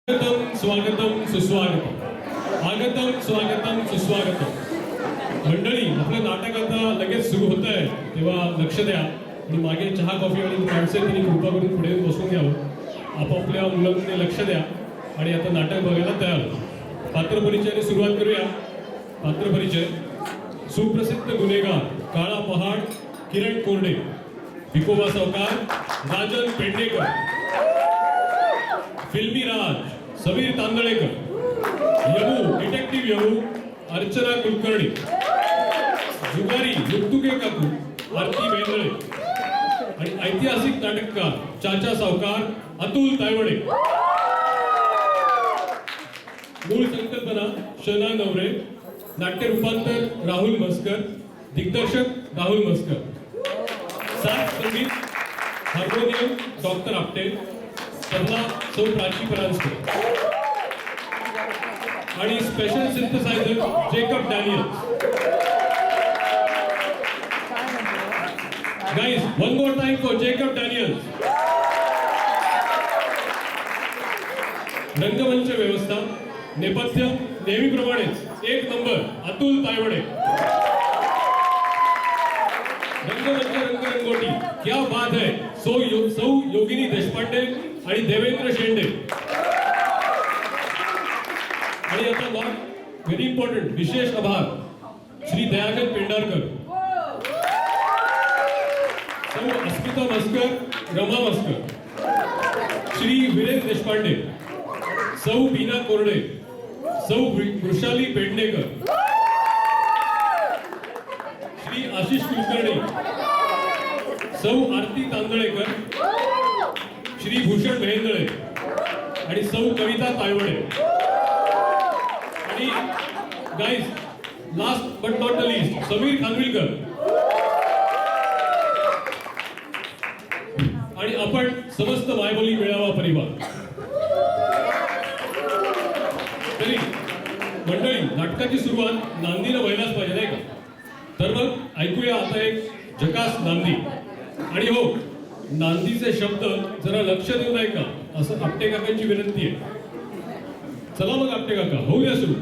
स्वागतम सुस्वागतम आगतम स्वागतम सुस्वागतम। मंडळी, आपलं नाटक आता लगेच सुरू होत आहे, तेव्हा लक्ष द्या आणि मागे चहा कॉफी आणि माणसं त्यांनी कृपा करून पुढे बसून घ्यावं। आपापल्या मुलांकडे लक्ष द्या आणि आता नाटक बघायला तयार व्हा। पात्रपरिचयाने सुरुवात करूया। पात्रपरिचय: सुप्रसिद्ध गुन्हेगार काळा पहाड किरण कोरडे, भिकोबा सावकार राजन पेडणेकर, फिल्मी राज समीर तांदळेकर, यमू डिटेक्टिव्ह यमू अर्चना कुलकर्णी, जुगारी लुकतुके काकू आरती बेंदळे आणि ऐतिहासिक नाटककार चाचा सावकार अतुल तायवडे। मूळ संकल्पना शना नवरे, नाट्य रूपांतर राहुल मस्कर, दिग्दर्शक राहुल मस्कर, साथ संगीत हार्मोनियम डॉक्टर आपटे, तबला सौ प्राची परांजपे आणि special synthesizer Jacob Daniels. Guys, one more time for Jacob Daniels. रंगमंच व्यवस्था नेपथ्य नेहमीप्रमाणेच एक नंबर अतुल तायवडे। रंगमंच रंगरंगोटी क्या बात है, सौ योगिनी देशपांडे आणि देवेंद्र शेंडे। आणि आता नॉट व्हेरी इम्पॉर्टंट विशेष आभार श्री दयानंद पेंढारकर, सौ अस्मिता मस्कर रमा मस्कर, श्री वीरेंद्र देशपांडे, सौ बीना कोरडे, सौ वृषाली पेडणेकर, श्री आशिष कुलकर्णी, सौ आरती तांदळेकर, श्री भूषण भेंदळे आणि सौ कविता तायवडे। आणि guys, last but not the least Sameer Khanvilkar. आणि आपण समस्त मायबोली मेळावा परिवार। तरी मंडळी, नाटकाची सुरुवात नांदीनं व्हायलाच पाहिजे, नाही का? तर मग ऐकूया आता एक झकास नांदी। आणि हो, नांदीचे शब्द जरा लक्ष देऊ नये का, असं आपटे काकांची विनंती आहे। चला मग आपटे काका, होऊया सुरू।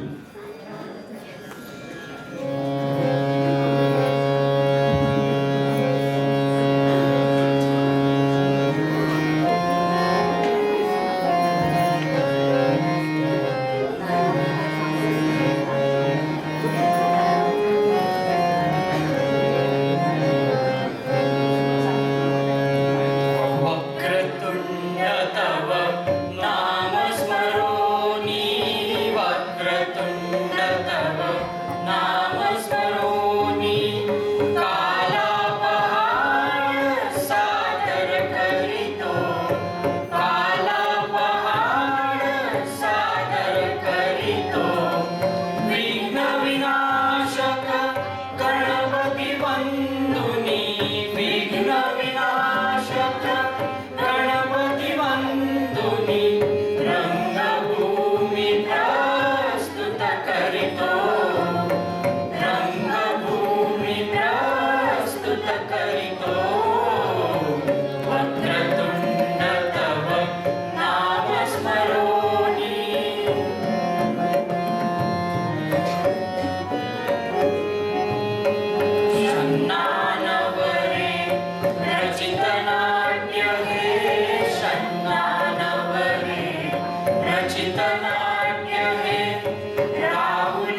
राहुल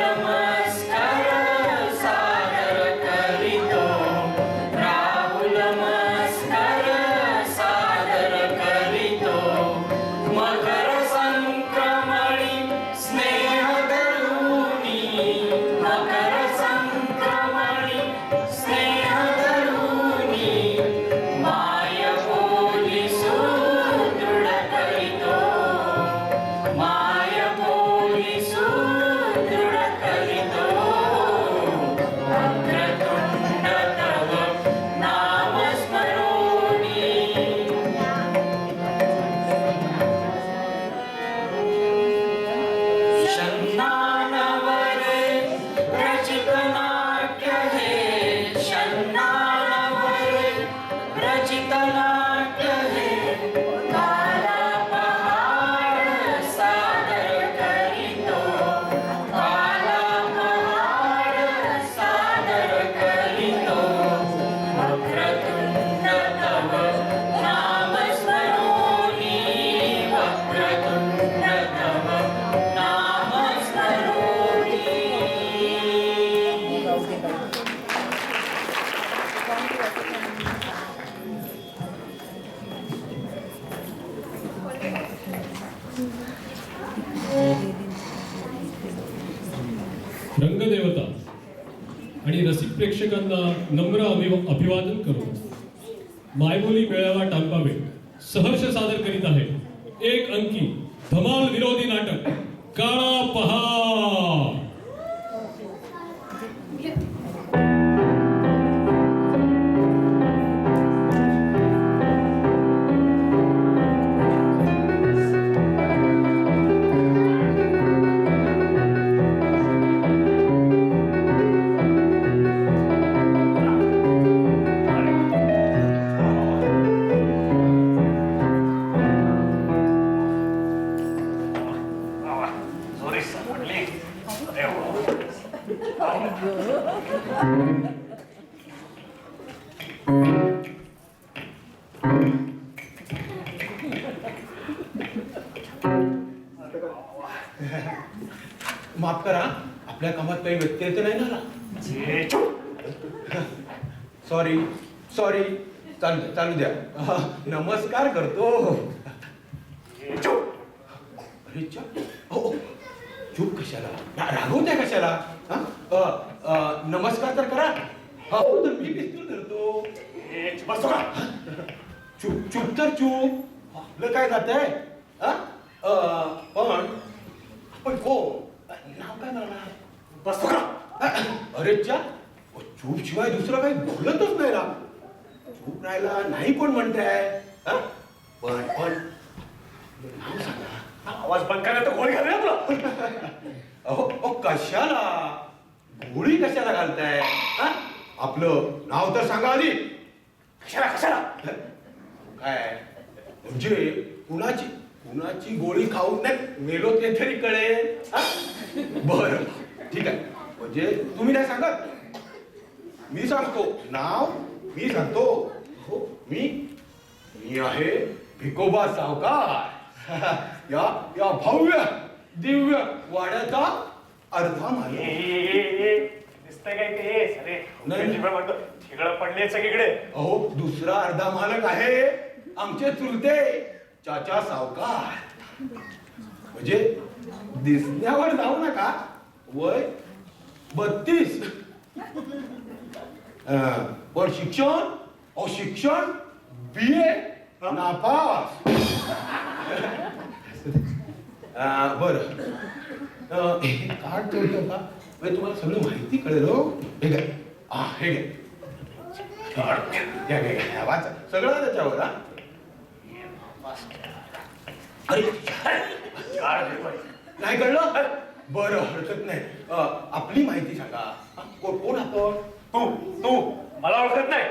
प्रेक्षकांना नम्र अभिवादन करतो. मायबोली मेळावा टांकावे सहर्ष सादर करीत आहे एक अंकी धमाल विरोधी नाटक काळा पहाड. माफ करा, आपल्या कामात काही व्यत्यय तर नाही ना? सॉरी सॉरी, चालू चालू द्या. नमस्कार करतो. अरे हो, चूप कशाला, रागवत्या कशाला? नमस्कार तर करा. हो तर मी पिस्तूल धरतो. चूप चूप तर चूप. आपलं काय जातंय? पण कोण? नाव काय मला? बसतो का? अरे च्या, चूप शिवाय दुसरं काही बोलतच नाही ना. चूप राहायला नाही कोण म्हणताय? पण पण नाव सांगा. आवाज बंद करा तर गोळी घालूया तुला. अहो कशाला गोळी कशाला घालताय? आपलं नाव तर सांगा आधी. कशाला कशाला काय म्हणजे कुणाची गोळी खाऊन नाही मेलो ते तरी कळेल. बर ठीक आहे, म्हणजे तुम्ही नाही सांगत, मी सांगतो. नाव मी सांगतो. हो मी आहे भिकोबा सावकार. या भव्य दिव्य वाड्याचा अर्धा मालक. दिसतंय काय ते? ठिगळं पडले सगळीकडे. अहो दुसरा अर्धा मालक आहे आमचे चुलते चाचा सावकार. म्हणजे दिसण्यावर जाऊ नका. वय 32. पण शिक्षण BA नापास. बर कार्ड ठेवतो का? म्हणजे तुम्हाला सगळं माहिती कळेल. हो हे काय? हे घ्या वाचा सगळं त्याच्यावर. अरे नाही कळलं? बरं हरकत नाही. आपली माहिती सांगा. कोण आपण? तू मला ओळखत नाही?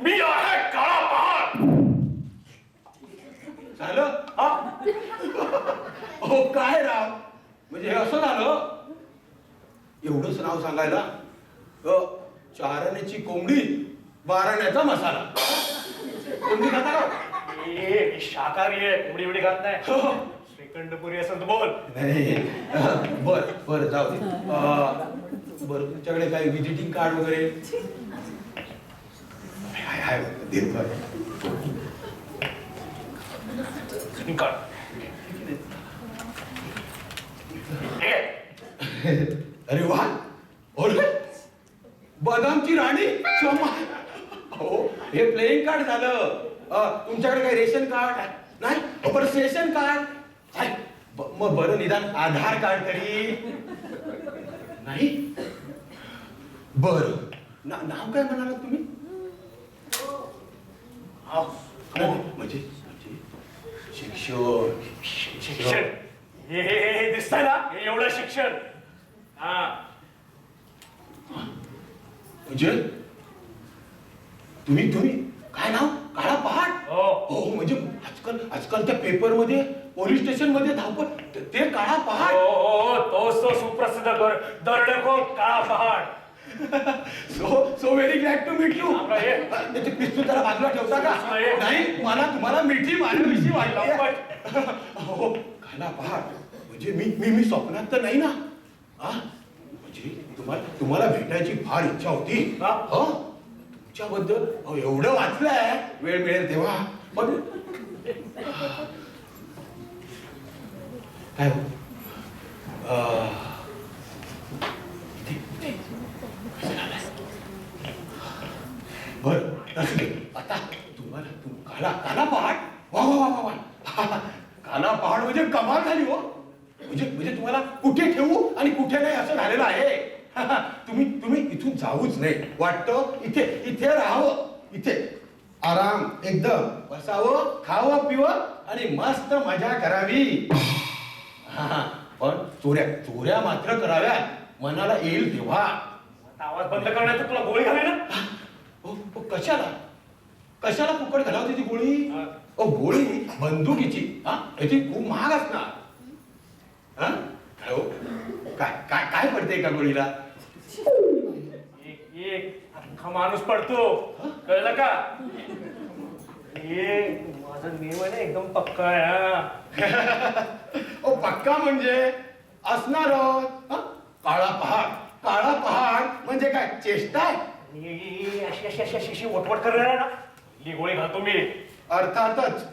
मी आहे काळा पहाड. झालं? हो काय राव, म्हणजे हे असं झालं? एवढंच नाव सांगायला? चारण्याची कोंबडी, बारण्याचा मसाला. कोंबडी खाता का? मी शाकाहारी आहे, कोंबडी बिडी खात नाही. श्रीखंडपुरी असेल तर बोल. नाही बर जाऊ दे. बरं तुमच्याकडे काही विजिटिंग कार्ड वगैरे? हाय देतो. अरे वा, बदामची राणी. हो हे प्लेइंग कार्ड झालं. तुमच्याकडे काही रेशन कार्ड नाही? बरं सेशन कार्ड मग बरं निदान आधार कार्ड तरी नाही? बरं नाव काय म्हणाला तुम्ही? म्हणजे शिक्षण हे दिसतंय ना, हे एवढं शिक्षण. म्हणजे तुम्ही काय नाव? काळा पहाड. हो म्हणजे आजकाल त्या पेपर मध्ये पोलीस स्टेशन मध्ये धावपळ ते काळा पहाड. हो तोच तो सुप्रसिद्ध दरोडेखोर Kala Pahad. So very glad to meet you. त्याचे पिस्तूल त्याला बाजूला ठेवता का? नाही मला तुम्हाला मिठी मारण्याविषयी वाटलं. हो काळा पहाड म्हणजे मी स्वप्नात तर नाही ना? म्हणजे तुम्हाला भेटायची फार इच्छा होती. तुमच्याबद्दल एवढं वाचलंय, वेळ मिळेल तेव्हा. पण काय हो बर असू दे. आता तुम्हाला काला पहाड वा वा वा वा वा काला पहाड म्हणजे कमाल झाली हो. म्हणजे तुम्हाला कुठे ठेवू आणि कुठे नाही असं झालेलं आहे. तुम्ही इथून जाऊच नाही. वाटतं इथे राहावं. इथे आराम एकदम बसावं, खावं पिवं आणि मस्त मजा करावी. पण चोऱ्या मात्र कराव्या मनाला येईल तेव्हा. आवाज बंद करण्याचं तुला गोळी घाले ना. कशाला फुकट घालावती ती गोळी? गोळी बंदुकीची याची खूप महाग असणार. काय पडते का गोळीला? एक अख्खा माणूस पडतो. कळलं का? माझा नियम आहे ना एकदम पक्का आहे. पक्का म्हणजे असणार काळा पहाड म्हणजे काय चेष्टा आहे? अशी वटवट करणार आहे ना ही गोळी घालतो मी. अर्थातच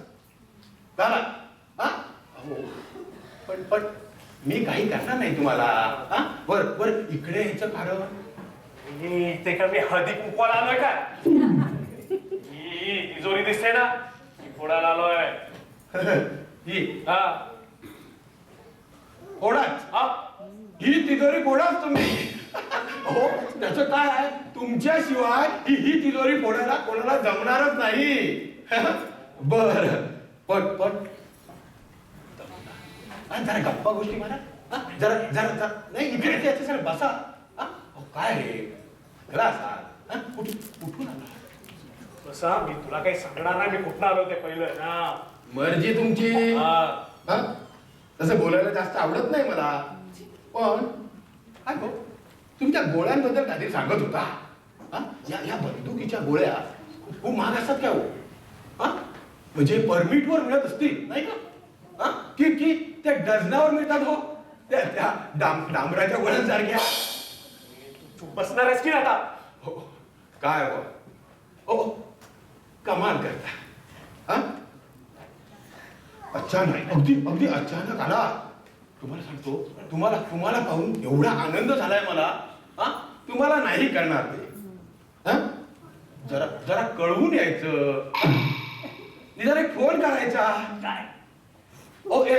घाला. पण मी काही करणार नाही तुम्हाला. बर इकडे यायचं कारण ते का मी हळदी कुंकवाला आलोय का? ही तिजोरी दिसते ना फोडायला आलोय. ही हा फोडाच. ही तिजोरी फोडाच तुम्ही. हो त्याचं काय आहे? तुमच्याशिवाय ही तिजोरी फोडायला कोणाला जमणारच नाही. बर पण जरा गप्पा गोष्टी म्हणा. जरा नाही इकडे याचं सर बसा. काय रे घरा असा कुठून आला? बसा मी तुला काही सांगणार नाही मी कुठं आलो ते पहिलं ना. मर्जी तुमची. तसं बोलायला जास्त आवडत नाही मला. पण काय गो तुम्ही त्या गोळ्यांबद्दल काहीतरी सांगत होता. या बंदुकीच्या गोळ्या खूप महाग असतात काय हो? म्हणजे परमिटवर मिळत असतील नाही का? की त्या डझनावर मिळतात हो त्या डांबराच्या गोळ्यांसारख्या. तू बसणार आहेस की आता? काय हो कमाल करता. अचानक अगदी अचानक आला. तुम्हाला सांगतो तुम्हाला पाहून एवढा आनंद झालाय मला. तुम्हाला नाही करणार ते. जरा कळवून यायचं. जरा एक फोन करायचा. काय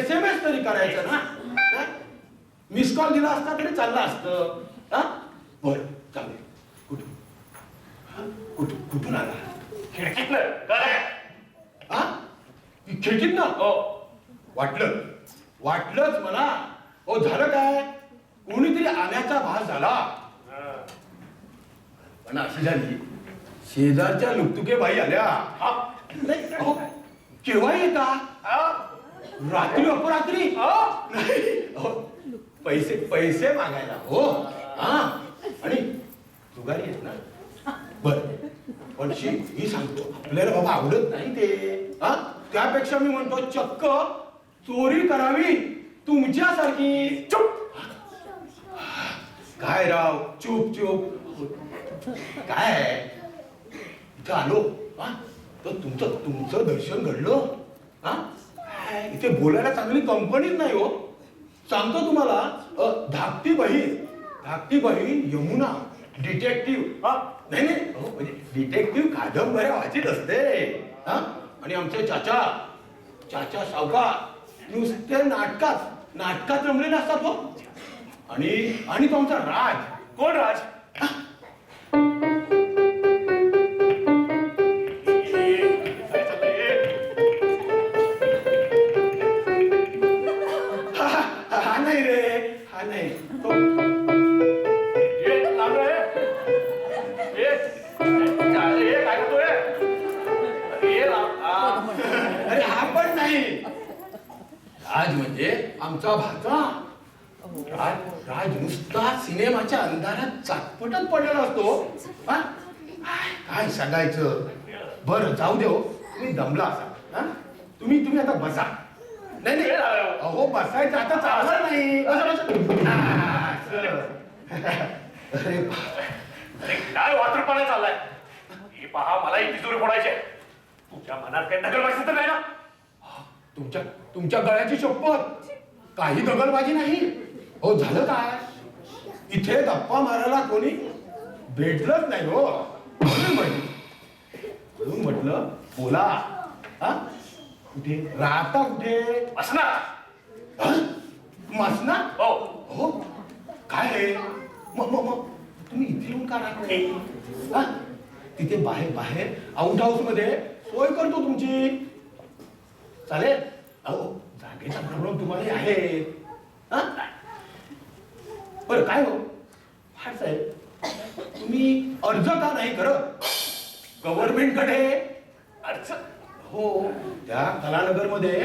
SMS तरी करायचं ना. मिस कॉल दिला असता तरी चालला असतं. बरं चालेल. कुठून आला? खिडकीतलं काय? खिडकीत ना? वाटलंच मला. झालं काय? कोणीतरी आल्याचा भास झाला. पण अशी झाली शेजारच्या लुकतुके बाई आल्या. केव्हा येता? रात्री अपरात्री? पैसे मागायला हो. आणि जुगारी आहेत ना. बर पण मी सांगतो आपल्याला बाबा आवडत नाही ते. त्यापेक्षा मी म्हणतो चक्क चोरी करावी तुमच्यासारखी. चुप काय राव चुप काय इथं आलो तर तुमचं दर्शन घडलं. इथे बोलायला चांगली कंपनीच नाही हो. सांगतो तुम्हाला धाकटी बहीण यमुना डिटेक्टिव्ह. नाही म्हणजे डिटेक्टिव्ह कादंबऱ्या वाचित असते. आणि आमचे चाचा सावकार नुसते नाटकात रमलेले असतात हो. आणि तो आमचा राज. कोण राज? हा नाही रे हा नाही तो. अरे हा पण नाही. राज म्हणजे आमचा भाचा. राज नुसता सिनेमाच्या अंधारात चाटपटत पडलेला असतो. काय सांगायचं. बरं जाऊ दे हो. तुम्ही दमला असा. तुम्ही आता बसा. नाही अहो बसायचं आता चालणार नाही. अरे काय वात्रपणा चाललाय. हे पहा मला एक तिजोरी फोडायची. तुझ्या मनात काही नगर बसत नाही ना. तुमच्या गळ्याची शपथ, काही दगलबाजी नाही. हो झालं काय, इथे गप्पा मारायला कोणी भेटलंच नाही हो. म्हणून म्हटलं बोला. हा कुठे राहता, कुठे असणार मसना? हो. हो काय आहे मग तुम्ही इथे येऊन का राहताय? हा? तिथे बाहेर आउट हाऊस मध्ये सोय करतो तुमची, चालेल? अहो जागेचा प्रॉब्लेम तुम्हाला आहे. हा? बरं काय हो फार साहेब, तुम्ही अर्ज का नाही करत गव्हर्नमेंट कडे? अर्ज? हो, त्या कलानगर मध्ये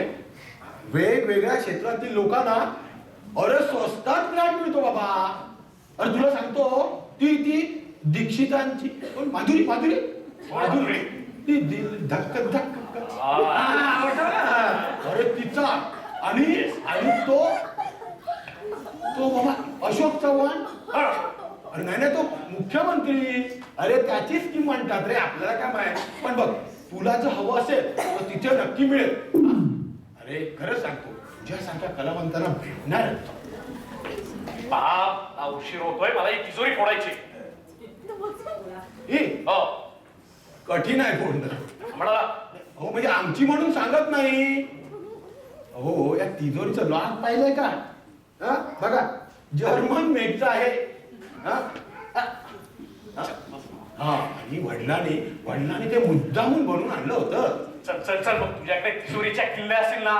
वेगवेगळ्या क्षेत्रातील लोकांना अरे स्वस्तात फ्लॅट मिळतो बाबा. अरे तुला सांगतो, ती दीक्षितांची कोण, माधुरी ती धक्क अरे तिचा आणि तो बाबा अशोक चव्हाण. अरे नाही तो मुख्यमंत्री. अरे त्याची स्कीम म्हणतात रे, आपल्याला काय माहिती. पण बघ, तुला जर हवं असेल तर तिथे नक्की मिळेल. अरे खरंच सांगतो, तुझ्यासारख्या कलावंतांना भेटणार. बाप उशीर होतोय, मला ही तिजोरी फोडायची. हो कठीण आहे फोडणं. म्हणाला हो म्हणजे आमची म्हणून सांगत नाही. हो या तिजोरीचं लॉक पाहिलंय का? हा बघा, जर्मन मेडचं आहे. हा आणि वडिलांनी ते मुद्दामून बनवून आणलं होतं. चल मग तुझ्याकडे तिजोरीच्या किल्ल्या असतील ना,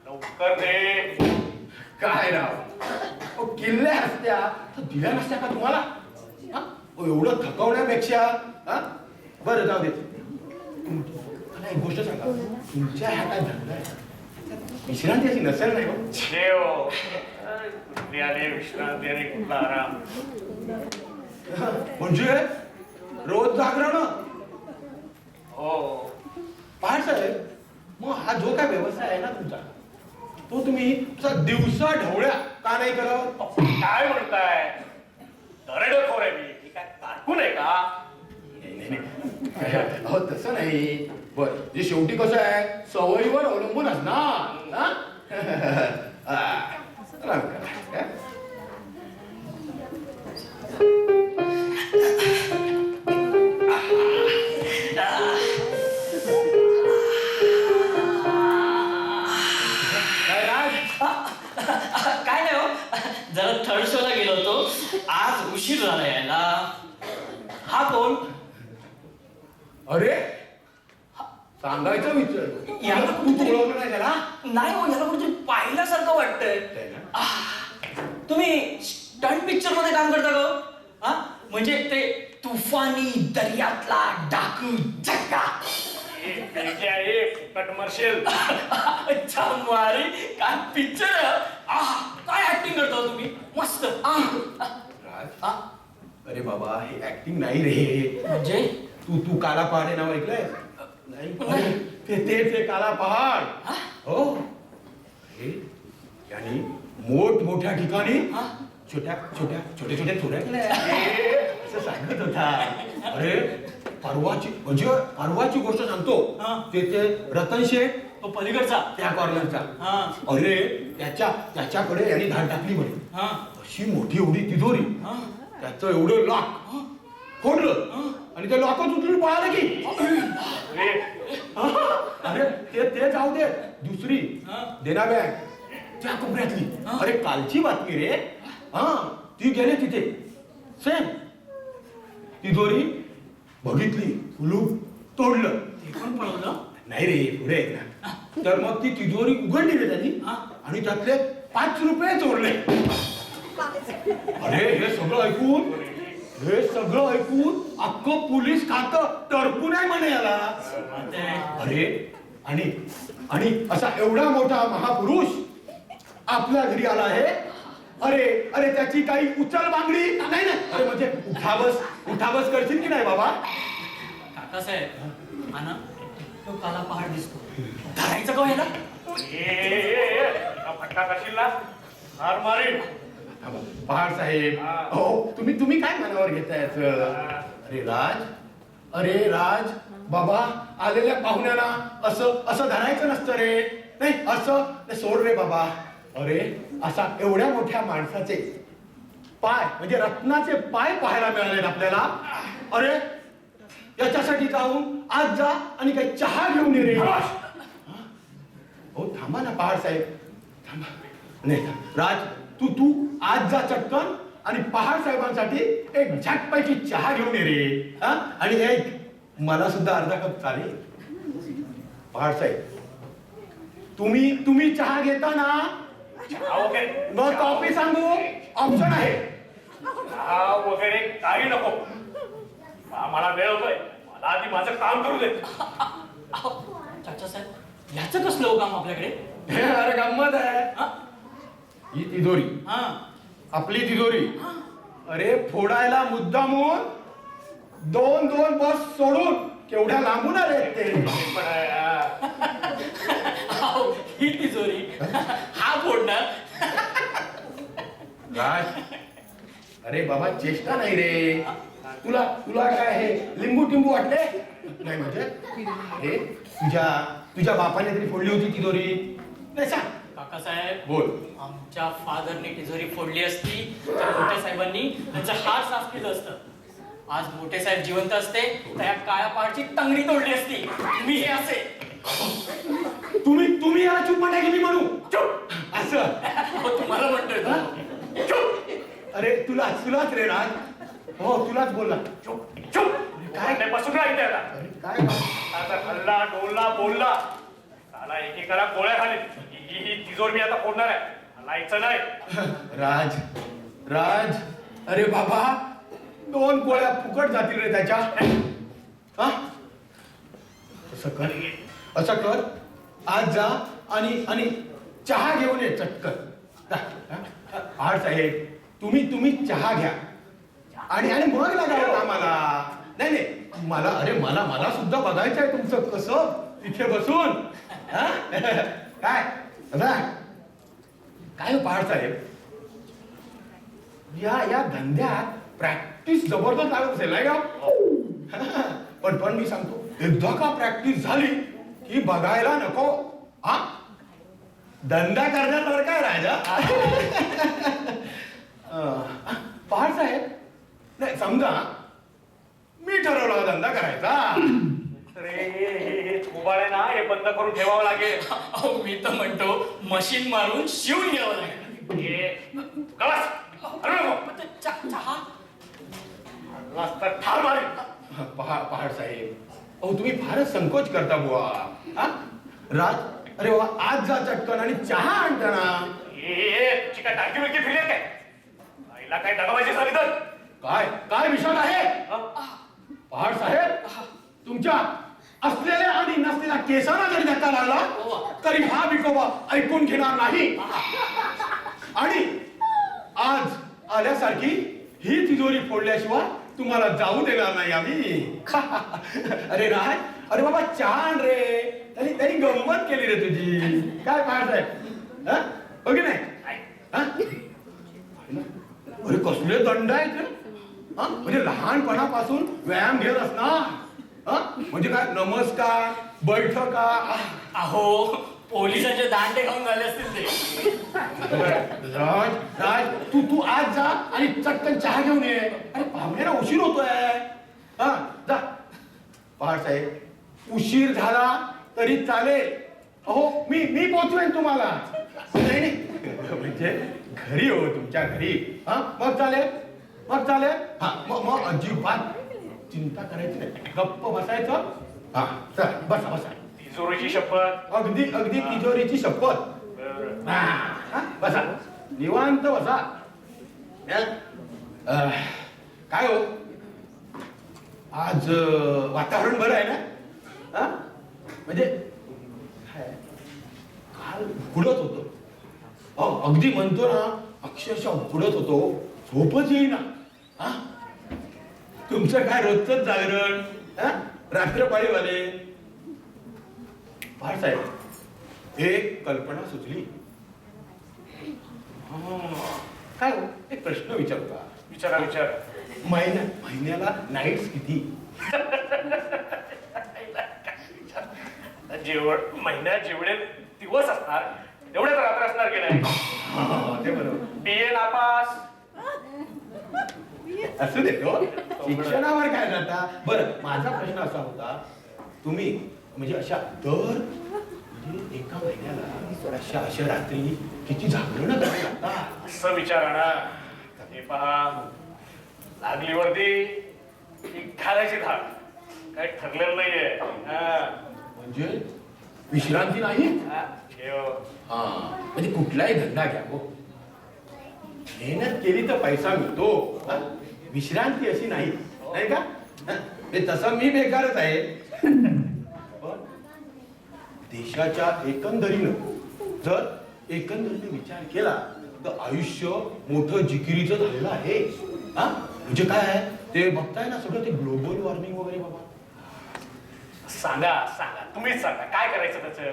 लवकर दे. काय राव, किल्ल्या असत्या तर दिल्या नसत्या का तुम्हाला? हा? एवढं थकवण्यापेक्षा. हा बरं जाऊ दे. मला एक गोष्ट सांगा, तुमच्या हातात धंदा आहे, विश्रांती अशी नसेल नाही हो? विश्रांती आणि कुठला आराम. म्हणजे रोज जागरण? हो. पहाड साहेब, मग हा जो काय व्यवसाय आहे ना तुमचा, तो तुम्ही दिवसा ढवळ्या का नाही करत? काय म्हणताय, दरेडेखोर आहे मी काय कारकून आहे का? नाही अहो तसं नाही. बर जे शेवटी कसं आहे, सवयीवर अवलंबून असणार. काय नाही हो, जरा थर्ड शो ला गेलो होतो, आज उशीर झाला यायला. हा कोण? अरे सांगायचं विचार, याला तू ओळखलं नाही त्याला? नाही हो, याला कुठेतरी पाहिल्यासारखं वाटतंय. तुम्ही स्टंट पिक्चर मध्ये काम करता का हो? हा म्हणजे ते तुफानी दर्यातला डाकू जग्गा. कमर्शियल. अच्छा मारी काय पिक्चर. काय ऍक्टिंग करता तुम्ही, मस्त. अरे बाबा हे ऍक्टिंग नाही रे. म्हणजे तू काला पहाड हे नाव ऐकलंय? नाही तेच आहे काला पहाड. हो हे यानी मोठमोठ्या ठिकाणी छोट्या चोऱ्या केल्या असं सांगत होता. अरे परवाची गोष्ट सांगतो. ते रतन शेठ, तो पलीकडचा त्या कॉर्नरचा. अरे त्याच्याकडे यांनी धाड टाकली म्हणे. अशी मोठी एवढी तिजोरी, त्याचं एवढं लॉक फोडलं आणि ते लॉकच उचलून पळालं की. अरे ते जाऊ दे, दुसरी देना बँक त्या कोपऱ्यातली. अरे कालची बातमी रे. ती गेले तिथे, सेम तिजोरी बघितली, कुलूप तोडलं. ते पण पळवलं नाही रे, पुढे एक ना. तर मग ती तिजोरी उघडली रे त्यांनी आणि त्यातले 5 रुपये चोरले. अरे हे सगळं ऐकून अख्खं पोलीस खातं टरकून आहे म्हणे याला. अरे आणि असा एवढा मोठा महापुरुष आपल्या घरी आला आहे. अरे त्याची काही उचल बांगडी नाही ना. अरे म्हणजे उठाबस करशील की नाही बाबा? काकासाहेब, हा ना तो काला पहाड दिसतो, धरायचं का याला? फटका करशील ना, हार मारीन. पहाड साहेब, हो तुम्ही काय मनावर घेताय? अरे राज बाबा, आलेल्या पाहुण्याला असं धरायचं नसतं रे. नाही असं नाही, सोड रे बाबा. अरे असा एवढ्या मोठ्या माणसाचे पाय म्हणजे रत्नाचे पाय पाहायला मिळाले आपल्याला. अरे याच्यासाठी जाऊन आज जा आणि काही चहा घेऊन ये रे. हो थांबा ना पहाड साहेब, थांबा. नाही राज, तू तू आज जा चटकन आणि पहाड साहेबांसाठी एक झटपैकी चहा घेऊन ये रे. हा आणि एक मला सुद्धा अर्धा कप चालेल. पहाड साहेब, तुम्ही चहा घेता ना? चहा वगैरे मग कॉफी सांगू, ऑप्शन आहे. चहा वगैरे काही नको. मला वेळ होतोय, मला आधी माझं काम करू दे. चाचा साहेब, याचं कसलं हो काम आपल्याकडे? अरे गंमत आहे. ही तिजोरी, हा आपली तिजोरी. अरे फोडायला मुद्दामून दोन बस सोडून केवढ्या लांबून आले ते. पण अहो, ही तिजोरी हा फोडणार. राज, अरे बाबा चेष्टा नाही रे. तुला काय हे लिंबू टिंबू वाटले? नाही म्हणजे अरे तुझ्या बापाने तरी फोडली होती तिजोरी. नाही सांग. काकासाहेब, बोल. आमच्या फादरने तिजोरी फोडली असती तर मोठे साहेबांनी त्यांचं हात साफ केलं असतं. आज मोठे साहेब जिवंत असते तर या काळ्या पहाडची तंगडी तोडली असती. मी हे असे तुम्ही याला चूप म्हणता की मी म्हणू चुप असं? अहो, तुम्हाला म्हणतोय हा? तो. चुप. अरे तुलाच रे राज. हो तुलाच बोलला. चुप चुप. काय बसून राहते आता. अरे काय आता हल्ला डोलला बोलला, त्याला एकेकाला गोळ्या खाली. ही तिजोर मी आता फोडणार आहे. हलायचं नाही. राज, अरे बाबा 2 गोळ्या फुकट जातील रे त्याच्या. हा? असं कर आज जा आणि चहा घेऊन ये चटकन. पहाड साहेब, तुम्ही चहा घ्या आणि मग लागावं कामाला. नाही मला सुद्धा बघायचं आहे तुमचं कसं इथे बसून. हा? काय काय हो पहाड साहेब, या धंद्यात प्रॅक्टिस जबरदस्त लागत असेल नाही का? पण मी सांगतो, एकदा का प्रॅक्टिस झाली की बघायला नको. हा धंदा करण्यावर काय राजा. पहाड साहेब, नाही समजा मी ठरवला धंदा करायचा. अरे हे थोबाडे ना, हे बंद करून ठेवावं लागेल. अहो, मी तर म्हणतो मशीन मारून शिवून घ्यावं लागेल. चहा ठार मारेल. पहाड साहेब, अहो तुम्ही फारच संकोच करता बुवा. हा राज, अरे वा आज जा चटकन आणि चहा आणता ना. तुझी काय टाकी बिरकी फिरली काय? आईला काय दगाबाजी झाली तर काय विषय आहे? पहाड साहेब, तुमच्या असलेल्या आणि नसलेल्या केसांना जरी धक्का लागला तरी हा विकोबा ऐकून घेणार नाही. आणि आज आल्यासारखी ही तिजोरी फोडल्याशिवाय तुम्हाला जाऊ देणार नाही आम्ही. अरे राज, अरे बाबा चहा आण रे. त्यांनी गंमत केली रे तुझी. काय पहाड साहेब, हो की नाही? अरे कसले दंड आहेत रे. म्हणजे लहानपणापासून व्यायाम घेत असणार. म्हणजे काय नमस्कार बैठका. अहो, पोलिसांचे दांडे खाऊन झाले असतील ते. राज, तू आज जा आणि चटकन चहा घेऊन ये. अरे पाहुण्याला उशीर होतोय. हा जा. पहाड साहेब, उशीर झाला तरी चालेल. अहो मी पोचवेन तुम्हाला. नाही म्हणजे घरी हो, तुमच्या घरी. हा मग चालेल. हा मग अजिबात चिंता करायची नाही, गप्प बसायचं. हा चला बसा. तिजोरीची शपथ. अगदी तिजोरीची शपथ. बसा निवांत बसा. काय हो आज वातावरण बरं आहे ना? म्हणजे काल उडत होतो. अगदी म्हणतो ना, अक्षरशः उडत होतो, झोपच येईना. तुमचं काय रोजच जागरण, रात्रपाळीवाले. पहाड साहेब, एक कल्पना सुचली. काय हो, एक प्रश्न विचारू का? विचार. महिन्याला नाईट्स किती? महिन्यात जेवढे दिवस असणार तेवढेच रात्र असणार की नाही? ते बरोबर. BA नापास. असू दे हो. शिक्षणावर काय जाता. बरं, माझा प्रश्न असा होता, तुम्ही म्हणजे अशा दर म्हणजे एका महिन्याला अशा अशा रात्री किती जागरण करायला लागतात? असं विचारा ना. हे पहा, लागली वर्दी की घालायची धाड. काही ठरलेलं नाहीये. हा. म्हणजे विश्रांती नाही. हा, ठेव. हा, म्हणजे कुठलाही धंदा घ्या हो, मेहनत केली तर पैसा मिळतो. हा? विश्रांती अशी नाही, नाही का? हा? हे तसं मी बेकारच आहे. पण देशाच्या एकंदरीनं विचार केला तर आयुष्य मोठं जिकिरीचं झालेलं आहे. हा, म्हणजे काय आहे ते बघताय ना सगळं ते ग्लोबल वॉर्मिंग वगैरे. बाबा सांगा सांगा, तुम्हीच सांगा काय करायचं त्याचं.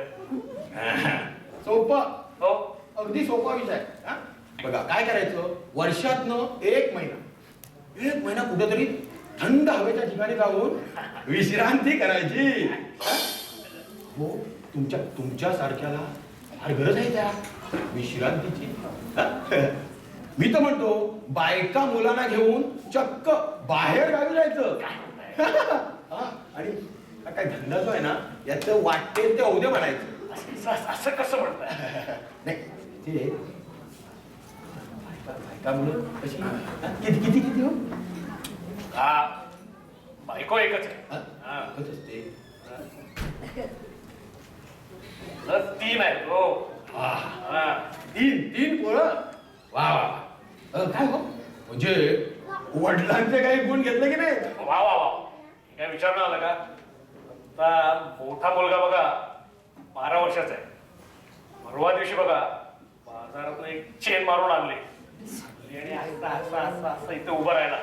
सोपं, हो, अगदी सोपा विषय. हा? बघा काय करायचं, वर्षातनं एक महिना कुठेतरी थंड हवेच्या ठिकाणी जाऊन विश्रांती करायची. हा? हो, तुमच्या सारख्याला फार गरज आहे त्या विश्रांतीची. हा? मी तर म्हणतो बायका मुलांना घेऊन चक्क बाहेर गावी जायचं. हा? आणि काय धंदा जो आहे ना याचं वाटेल ते उद्या म्हणायचं. असं कसं म्हणताय? नाही ते बायका मुलं कशी किती किती हो. हा, बायको एकच आहे. हा? हा. कसं असते? तर 3 आहेत हो. वा, हा. तीन पोरं. वा वा वा. काय हो म्हणजे वडिलांचे काही गुण घेतले की नाही? वा वा वा. काय विचारणं आलं का? आता मोठा मुलगा बघा 12 वर्षाचा आहे. परवा दिवशी बघा बाजारात एक चेन मारून आणली आणि असं इथे उभं राहिला.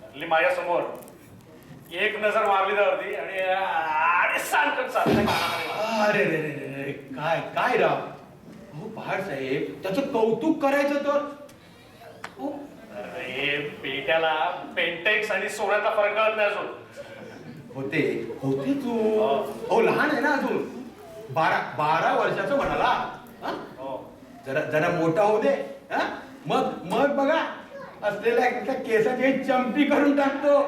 हल्ली माझ्या समोर एक नजर मारली त्यावरती आणि सांगतो चालतंय कानाखाली. अरे रे रे रे रे, काय काय राव. हो पहाड साहेब, त्याचं कौतुक करायचं तर हो. अरे पेट्याला पेंटेक्स आणि सोन्याचा फरक कळत नाही अजून. होते तू. हो लहान आहे ना अजून. 12 वर्षाचं म्हणाला. हा? हो. जरा मोठा होऊ दे. हा? मग बघा असलेल्या केसाची चंपी करून टाकतो.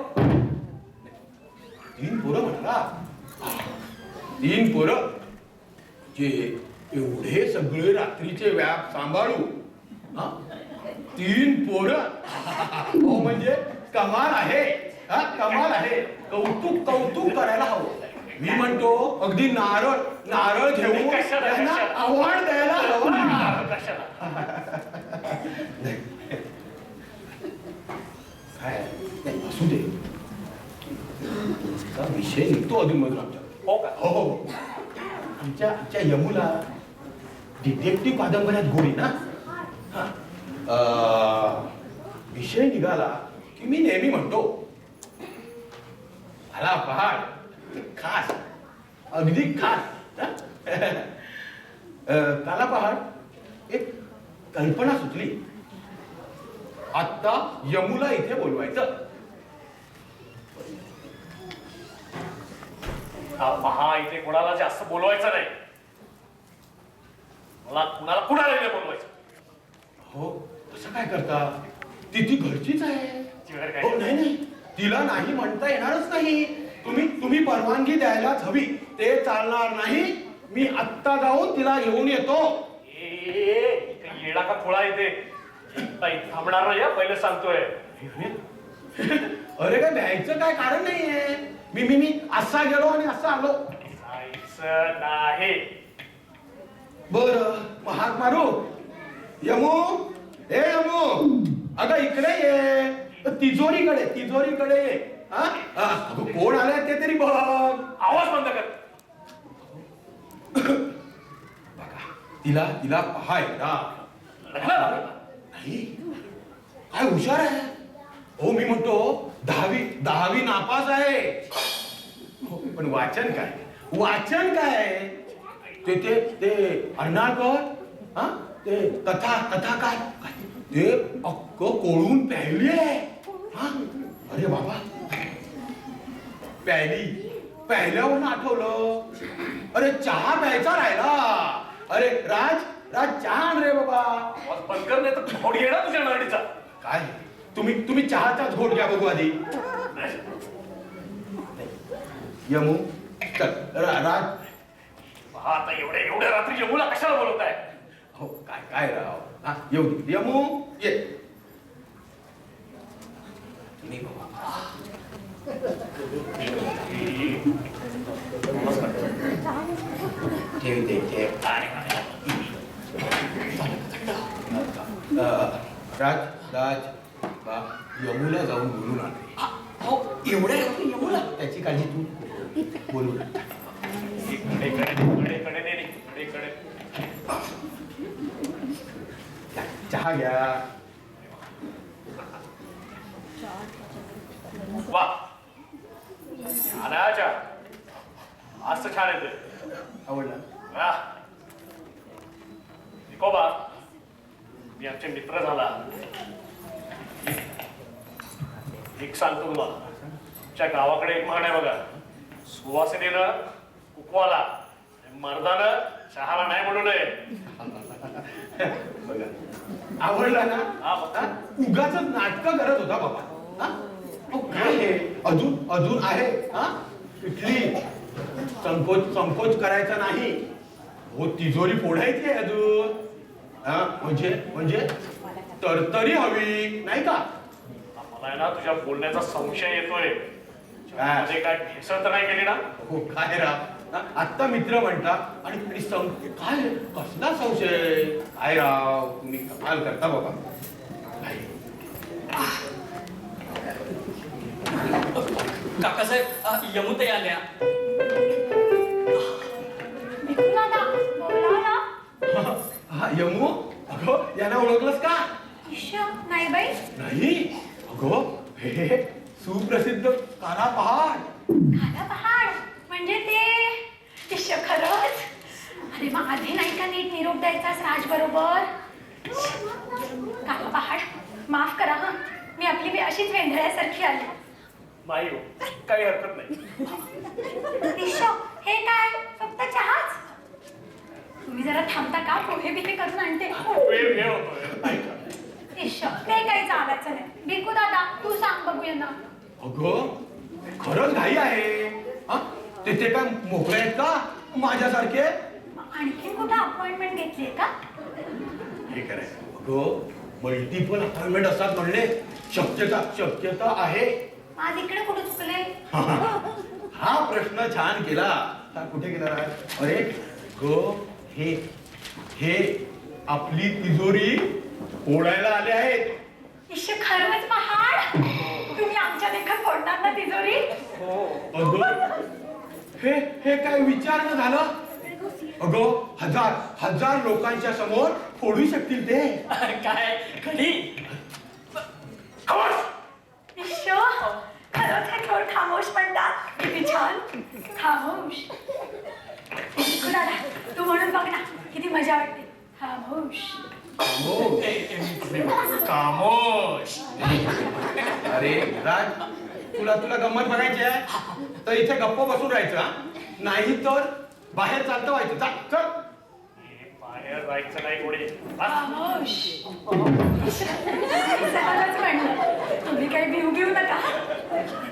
3 पोरं म्हणाला. 3 पोरं जे एवढे सगळे रात्रीचे व्याप सांभाळू. हा? 3 पोरं. हो म्हणजे कमाल आहे. हा, कमाल आहे. कौतुक करायला हवं. मी म्हणतो अगदी नारळ घेऊन त्यांना आव्हान द्यायला हवं. काय नाही, असू दे. विषय निघतो अधूनमधून आमच्या. हो का? हो, आमच्या यमुला डिटेक्टिव्ह कादंबऱ्यात गोडी ना. हा. विषय निघाला की मी नेहमी म्हणतो मला पहाड खास, अगदी खास. त्याला पहाड एक कल्पना सुचली. आत्ता यमुला इथे बोलवायचं. पहा, इथे कोणाला जास्त बोलवायचं नाही. मला कुणाला इथे बोलवायचं. हो, असं काय करता? ती घरचीच आहे. हो, नाही तिला नाही म्हणता येणारच नाही. तुम्ही परवानगी द्यायलाच हवी. ते चालणार नाही. मी आत्ता जाऊन तिला घेऊन येतो. येडा का खोळा इथे थांबणार नाही. पहिले सांगतोय. अरे काय भ्यायचं काय कारण नाहीये. मी असा गेलो आणि असा आलो. जायचं नाही. बर हाक मारू. यमू, ए यमू, अगं इकडे ये. तिजोरीकडे ये. हा? अगं कोण आलाय ते तरी बघ. आवाज बंद कर. तिला पहाय ना. नाही काय हुशार आहे. हो मी म्हणतो 10वी नापास आहे. हो, पण वाचन काय ते अर्नाळकर. हा, ते कथाकार ते अक्क कोळून प्यायली आहे. हा, अरे बाबा प्यायल्यावर आठवलं अरे चहा प्यायचा राहिला. अरे राज राज चहा आण रे बाबा. आवाज बंद कर, नाही तर फोड येणार तुझ्या नरडीचा. काय तुम्ही चहाचाच घोट घ्या बघू आधी. यमू चल राज. हा आता एवढ्या रात्री यमूला कशाला बोलवताय? हो काय काय राव. हा येऊ दे. यमू ये. नाही बाबा. ठेव दे ठेव. राज राज बा यमूला जाऊन बोलून आण. हो एवढ्या रात्री यमूला? त्याची काळजी तू बोलून आण. कडे चहा घ्या. वा आणाच्या आज तर छान येते. आवडला. निकोबा मी आमचे मित्र झाला. एक सांगतो तुला, आमच्या गावाकडे एक म्हण आहे बघा, सुवासिनीनं कुकवाला मर्दानं चहाला नाही म्हणू नये. बघा आवडला ना. हा बघा. उगाच नाटक करत होता बाबा. हा? अहो, काय हे अजून आहे. हा कुठली संकोच करायचा नाही. हो तिजोरी फोडायची आहे अजून. हा म्हणजे तरतरी हवी नाही का. मला आहे ना तुझ्या बोलण्याचा संशय येतोय. म्हणजे काय भेसळ तर नाही केली ना? हो काय रा. आत्ता मित्र म्हणता आणि काय कसला संशय. काय राव तुम्ही कमाल करता बाबा. काकासाहेब यमुताई आल्या. हा यमू. अगं यांना ओळखलंस का? नाही बाई. नाही अगं हे सुप्रसिद्ध काला पहाड. काला पहाड म्हणजे ते खरंच. अरे मग आधी नाही का नीट निरोप द्यायचास राज बरोबर. काला पहाड माफ करा हा, मी आपली बी अशीच वेंधळ्यासारखी आली. नाही हो, काही हरकत नाही. हे काय फक्त चहाच. तुम्ही जरा थांबता का? पोहे बिहे करून आणते. वेळ होतोय. ऐका. ते काही चालायचं नाही. भिकू दादा तू सांग बघूया ना. अगं खरंच घाई आहे. हा ते काय मोकळे आहेत का माझ्यासारखे? आणखी कुठं अपॉइंटमेंट घेतलीये का? हे करायचं अगं मल्टिपल अपॉइंटमेंट असतात म्हणले. शक्यता आहे. आज इकडे कुठे चुकले? हा प्रश्न छान केला. कुठे गेला राज? अरे गो हे आपली तिजोरी फोडायला आले आहेत. खरंच पहाड. तुम्ही आमच्या देखत फोडणार ना तिजोरी? अगं हे काय विचार न झालं. अगं हजार लोकांच्या समोर फोडू शकतील ते. काय कधी खरंच हे थोड खामोश म्हणतात. किती छान खामोश. दादा तू म्हणून बघ ना किती मजा वाटते. खामोश. खामोश. अरे राज तुला गंमत बघायची आहे तर इथे गप्प बसून राहायचं. नाही तर बाहेर चालतं व्हायचं. चल. बाहेर जायचं नाही कोणी. खामोश. सहजच म्हणलं. तुम्ही काही भिऊ घेऊ नका.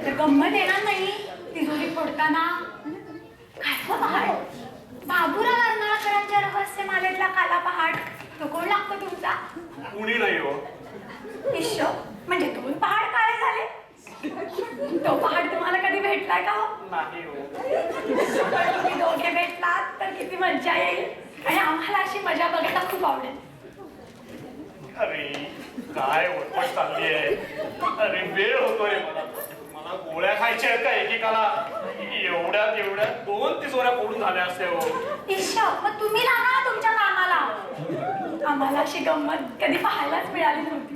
तर गंमत येणार नाही तिजोरी फोडताना. काय पहाड बाबूराव अर्नाळकरांच्या रहस्यमालेतला काला पहाड तो कोण लागतो तुमचा? कुणी नाही हो. म्हणजे 2 पहाड काळे झाले. तो पहाड तुम्हाला कधी भेटलाय का? नाही हो. तुम्ही दोघे भेटलात तर किती मजा येईल. आणि आम्हाला अशी मजा बघायला खूप आवडेल. अरे काय वटपट चालली आहे. अरे वेळ होतोय मला गोळ्या खायच्या आहेत का एकेकाला. एवढ्यात 2 तिजोऱ्या फोडून झाल्या असते हो. मग तुम्ही लागा तुमच्या कामाला. आम्हाला अशी गंमत कधी पाहायलाच मिळाली नव्हती.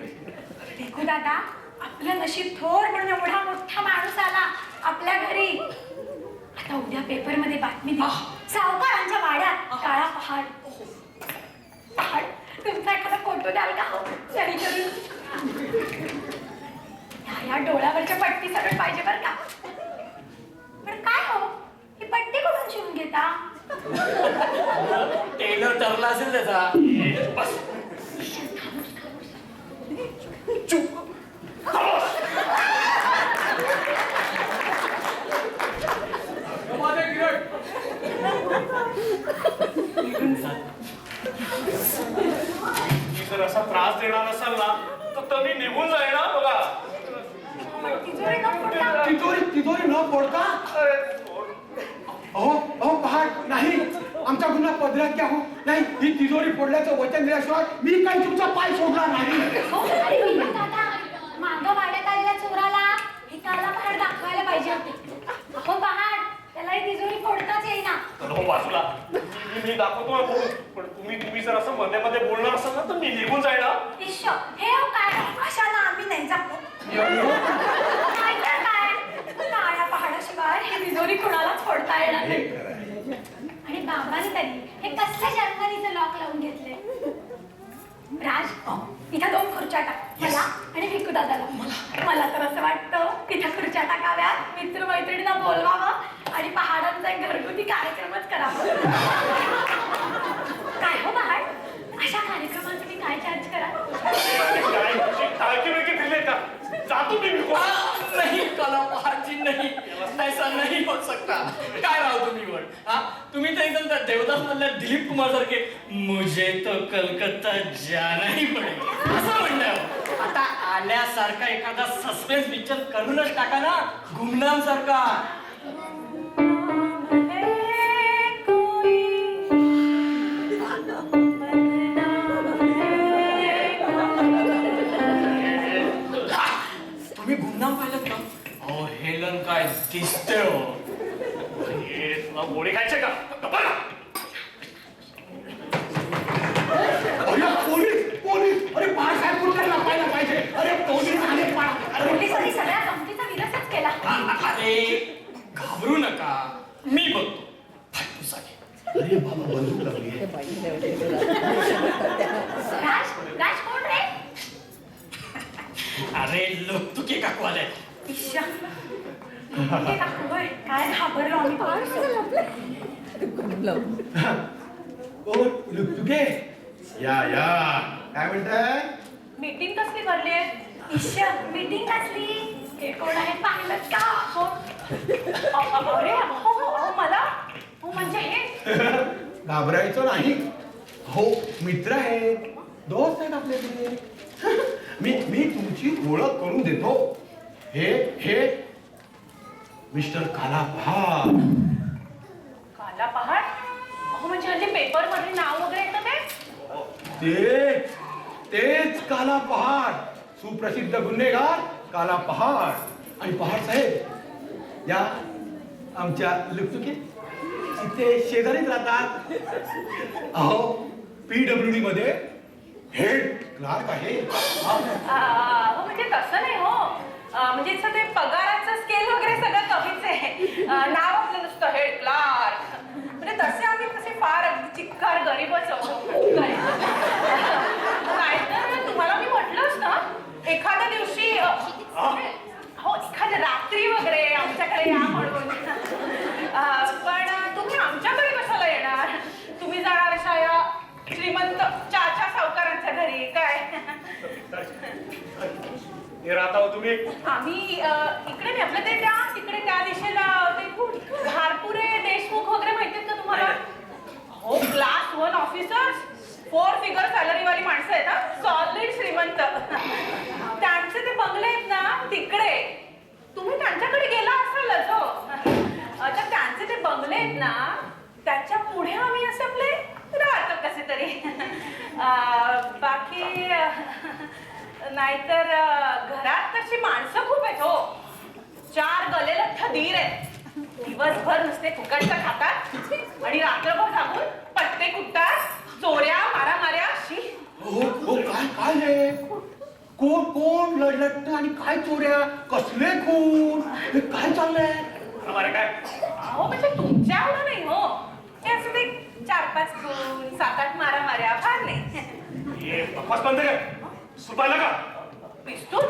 देखू दादा आपलं नशीब थोर म्हणून एवढा मोठा माणूस आला आपल्या घरी. आता उद्या पेपरमध्ये बातमी दिली. सावकारांच्या वाड्यात काळा पहाड. पहाड तुमचा एखादा फोटो द्याल का? सरी करून या डोळ्यावरच्या पट्टी सगळं पाहिजे बरं का. पण काय हो ही पट्टी कुठून शिवून घेता? टेलर ठरला असेल त्याचा. बस चुप खामोश. तुम्ही जर असा त्रास देणार असाल ना तर मी निघून जाईल ना बघा. तिजोरी न फोडता. तिजोरी न फोडता. अरे, अहो पहाड नाही, आमचा गुन्हा पदरात घ्या. हो नाही, ही तिजोरी फोडल्याचं वचन दिल्याशिवाय मी काही तुमचा पाय सोडणार नाही. हो, अरे विनोद दादा, मागं वाड्यात आलेल्या चोराला हे काला पहाड दाखवायला पाहिजे होते. अहो पहाड, त्याला ही तिजोरी फोडताच येईना. तर हो बाजूला मी दाखवतो ना फोडून. पण तुम्ही जर असं मध्ये मध्ये बोलणार असाल ना तर मी निघून जाईल ना. इश्श, हे हो काय, अशाला आम्ही नाही जातो. काय तर काय, काळ्या पहाडाशिवाय ही तिजोरी कुणालाच फोडता येणार नाही. आणि बाबांनी तरी हे कसल्या जर्मनीचं लॉक लावून घेतले. राज, इथं 2 खुर्च्या टाक, मला आणि भिकू दादाला. मला तर असं वाटतं इथं खुर्च्या टाकाव्यात, मित्रमैत्रिणींना बोलवावं आणि पहाडांचा एक घरगुती कार्यक्रमच करावा. काय हो पहाड, अशा कार्यक्रमात तुम्ही काय चार्ज करा? टाळकी बिळकी फिरले का? जातो मी निघून. नहीं कला पहाड़जी नहीं, ऐसा नहीं हो सकता. काय राव तुम्ही पण हा? तुम्ही तर एकदम त्या देवदास मधल्या दिलीप कुमार सारखे मुझे तो कलकत्ता जाना ही पडेल असं म्हणणं. आता आल्यासारखा एखादा सस्पेन्स पिक्चर करूनच टाका ना, गुमनाम सारखा. तुम्ही गुमनाम पाहिलं का? अहो हेलन काय दिसते हो. हे तुला गोळी खायचे का? बघा. अरे पोलीस, अरे पहाड साहेब कुठे लपायला पाहिजे. अरे पोलीस आले. पोलिसांनी सगळ्या गमतीचा विनाशच केला. अरे घाबरू नका, मी बघतो. फटफुसा घे. अरे बाबा, बंदूक लागली. राज कोण रे? अरे लोकतुके काकू आले. इश्शा, हे काकू होय, काय घाबरलो आम्ही पोलिसांना. ओ लुकतुके, या काय म्हणताय? मीटिंग कसली भरली आहे? इश्शा, मीटिंग कसली? हे कोण आहे पाहिलं का? हो. अरे हो मला हो म्हणजे हे घाबरायचं नाही. हो, मित्र आहेत, दोस्त आहेत आपल्याकडे. मी तुमची ओळख करून देतो. हे मिस्टर काला पहाड. काला पहाड? अहो म्हणजे पेपर मध्ये नाव वगैरे येतं ते? तेच काला पहाड, सुप्रसिद्ध गुन्हेगार काला पहाड. आणि पहाड साहेब या आमच्या लुकचुकी इथे शेजारीच राहतात. अहो PWD मध्ये हेड क्लार्क आहे. हो म्हणजे तसं नाही हो, म्हणजे ते पगाराचं स्केल वगैरे सगळं कमीच आहे. नाव आपलं नुसतं हेड क्लार्क. म्हणजे तसे आम्ही तसे फार अगदी चिक्कार गरीबच आहोत. नाहीतर तुम्हाला मी म्हटलंच ना एखाद्या दिवशी हो एखाद्या रात्री वगैरे आमच्याकडे या म्हणून. पण तुम्ही आमच्याकडे कशाला येणार? तुम्ही जाणार अशा या श्रीमंत चाचा सावकारांच्या घरी काय? हे राहता हो तुम्ही. आम्ही इकडे नाही आपलं ते तिकडे त्या दिशेला ते घारपुरे देशमुख वगैरे माहितीत का तुम्हाला? हो क्लास 1 ऑफिसर्स, 4 फिगर सॅलरी वाली माणसं आहेत हा, सॉलिड श्रीमंत. त्यांचे ते बंगले आहेत ना तिकडे. तुम्ही त्यांच्याकडे गेला असालच हो. तर त्यांचे ते बंगले आहेत ना त्याच्या पुढे आम्ही असे आपले राहतो कसे तरी. बाकी नाहीतर घरात तशी माणसं खूप आहेत हो. 4 गलेलठ्ठ धीर आहेत. दिवसभर नुसते फुकटचं खातात आणि रात्रभर जागून पट्टे कुटतात, चोऱ्या मारामाऱ्या अशी. हो काय हे कोण लढलट आणि काय चोऱ्या, कसले खून, हे काय चाललंय? अरे काय हो म्हणजे तुमच्या एवढं नाही हो. हे असं ते 4-5 खून, 7-8 मारामाऱ्या फार नाही. हे बकवास बंद कर. सुपायला का? पिस्तूल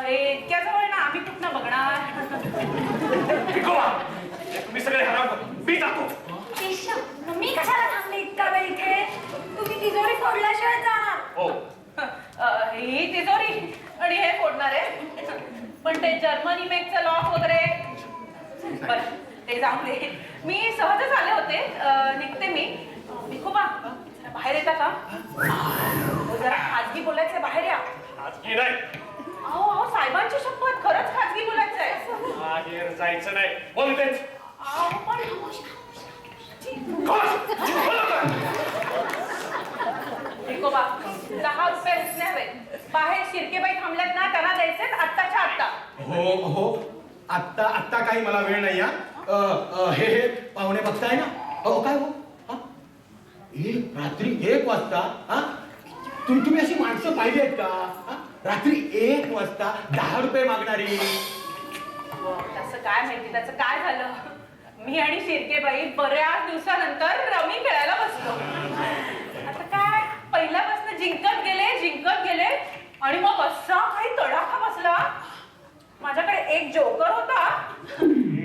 इतक्या जवळ ना आम्ही कुठनं बघणार? तुम्ही सगळे हराम. मी जातो. आयुष्य मग मी कशाला थांबले इतका वेळ इथे? तुम्ही तिजोरी फोडल्याशिवाय जाणार. हो ही तिजोरी आणि हे फोडणार आहे. पण ते जर्मनी मेकचं लॉक वगैरे बरं ते जाऊ दे. मी सहजच आले होते. निघते मी. विकोबा जरा बाहेर येता का? जरा खाजगी बोलायचंय, बाहेर या. आज नाही अहो अहो साहेबांची शपथ, खरंच खाजगी बोलायचंय. बाहेर जायचं नाही बोलतेच. अहो पण विकोबा 10 रुपये उसने हवे. बाहेर शिर्केबाई थांबल्यात ना, त्यांना द्यायचे आत्ताच्या आत्ता. हो आत्ता काही मला वेळ नाही हे पाहुणे बघताय ना. हो काय हो हा? रात्री 1 वाजता हा तुम्ही अशी माणसं पाहिली आहेत का हा? रात्री 1 वाजता 10 रुपये मागणारी. त्याचं काय माहिती त्याचं काय झालं. मी आणि शिर्केबाई बऱ्याच दिवसानंतर रमी खेळायला बसलो. आता काय पहिल्यापासून जिंकत गेले आणि मग असा काही तडाखा बसला. माझ्याकडे एक जोकर होता.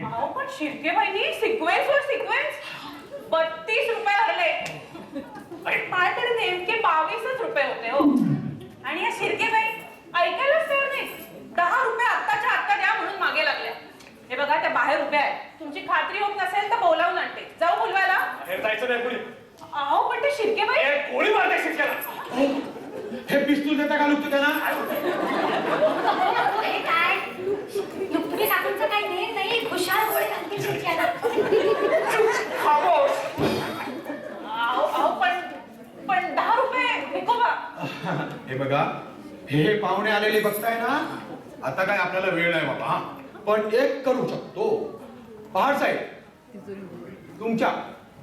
अहो पण शिर्केबाईंनी सिक्वेन्सवर सिक्वेन्स 32 रुपये हरले. माझ्याकडे नेमके 22 रुपये होते हो. आणि या शिर्केबाई ऐकायलाच तयार नाही. 10 रुपये आत्ताच्या आत्ता द्या म्हणून मागे लागल्या. हे बघा त्या बाहेर उभ्या आहेत. तुमची खात्री होत नसेल तर बोलावून आणते. जाऊ बोलवायला. बाहेर जायचं नाही कुणी. अहो पण ते शिर्केबाई गोळी मारते शिर्क्याला. हे पिस्तूल देता का लुकतो त्यांना. हे काय नुकती काकूंचं काही नेम नाही. खुशाल गोळे घालतील शिक्क्याला. खामोश. अहो पण 10 रुपये विकोबा. हे बघा हे पाहुणे आलेले बघताय ना. आता काय आपल्याला वेळ नाही बाबा. पण एक करू शकतो. पहाड साहेब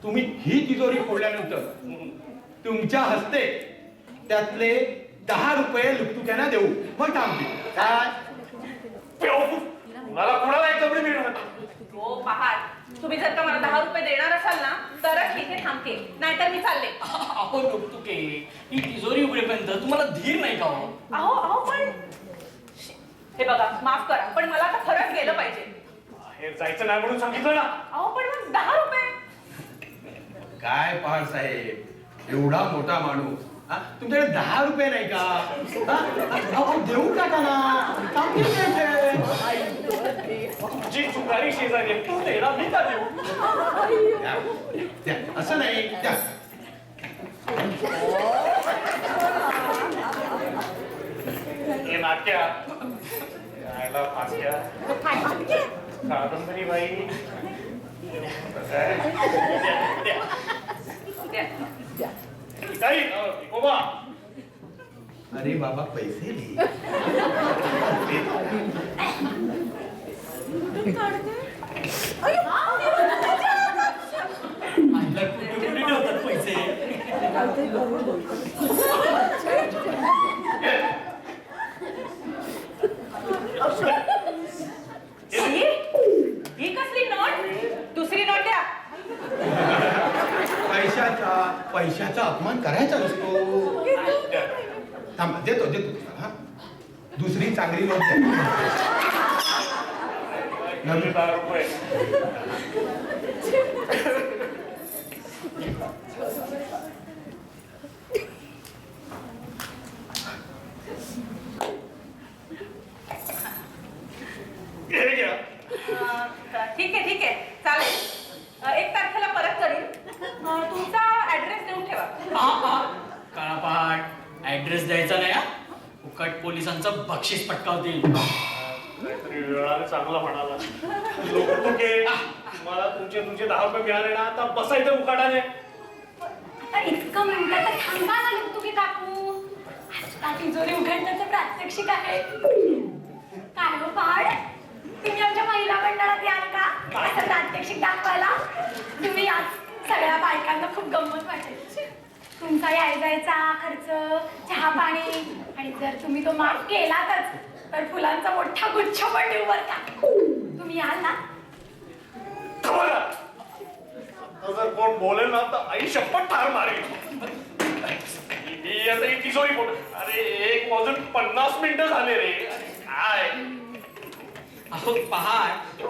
तुम्ही ही तिजोरी फोडल्यानंतर तुमच्या हस्ते त्यातले 10 रुपये लुकतुक्यांना देऊ. मग थांबते काय. कुणाला एक कपडे मिळणार. हो पहाड तुम्ही जर का मला 10 रुपये देणार असाल ना तरच इथे थांबते. नाहीतर मी चालले. अहो नुकतुके ही तिजोरी उघडेपर्यंत तुम्हाला धीर नाही का हो? अहो पण हे बघा माफ करा पण मला आता खरंच गेलं पाहिजे. बाहेर जायचं नाही म्हणून सांगितलं ना. अहो पण मग 10 रुपये. काय पहाड साहेब एवढा मोठा माणूस हा? तुमच्याकडे 10 रुपये नाही का हा? अहो, देऊ टाका ना. थांबतील त्यांचे. जी चुकारी शेजारी आहे ती देणार मी का देऊ. द्या. असं नाही द्या. हे नाट्या यायला फाटक्या कादंबरी बाई. काही विकोबा. अरे बाबा पैसे दे. आईला कुठे ठेवतात पैसे. ही कसली नोट. दुसरी नोट द्या. पैशाचा अपमान करायचा नसतो. थांबा देतो हा. दुसरी चांगली नोट द्या. 10 रुपये. हे घ्या. ठीक आहे चालेल. 1 तारखेला परत करीन. तुमचा ऍड्रेस देऊन ठेवा. काळा पहाड ऍड्रेस द्यायचा नाही हा. फुकट पोलिसांचं बक्षीस पटकावतील. काहीतरी वेळाने चांगला म्हणाला. लोकटुके मला तुमचे 10 रुपये मिळाले ना आता बसायचं मुकाटाने. आता इतकं म्हणतात तर थांबा ना नुकतुकी काकू. आता तिजोरी उघडण्याचं प्रात्यक्षिक आहे. काय हो पहाड तुम्ही आमच्या महिला मंडळात याल का असं प्रात्यक्षिक दाखवायला. तुम्ही आज सगळ्या बायकांना खूप गंमत वाटेल. तुमचा यायचा खर्च चहा पाणी आणि जर तुम्ही तो माफ केलातच तर फुलांचा मोठा गुच्छ पण देऊ बरं का. तुम्ही याल ना. जर कोण बोलेल ना तर आई शपथ ठार मारेल. ही आता ही तिजोरी फोड. अरे 1 वाजून 50 मिनिटं झाले रे. काय अहो पहाड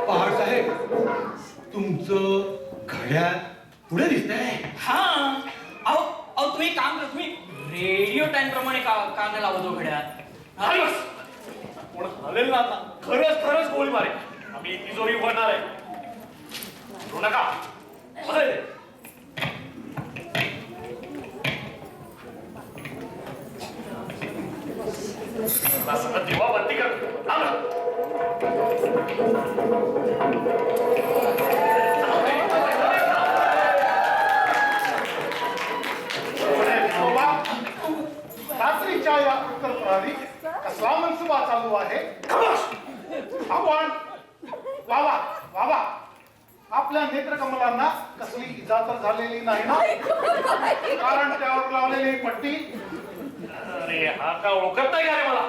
पहाड साहेब तुमचं घड्याळ पुढे दिसतंय. हा अहो अहो तुम्ही एक काम करा, तुम्ही रेडिओ टाइम प्रमाणे कांदा लावतो घड्याळ. नाही बस. कोण हलेल ना आता खरंच खरंच गोळी मारे. आम्ही तिजोरी उघडणार आहे. करू नका. बसा इथे. आता सगळं दिवा बत्ती कर. थांब ना. रात्रीच्या या उत्तर प्रहरी कसला मनसुबा चालू आहे. आपण वावा वावा आपल्या नेत्रकमलांना कसली इजा तर झालेली नाही ना. कारण त्यावर लावलेली पट्टी. अरे हा का ओळखत नाही का रे मला.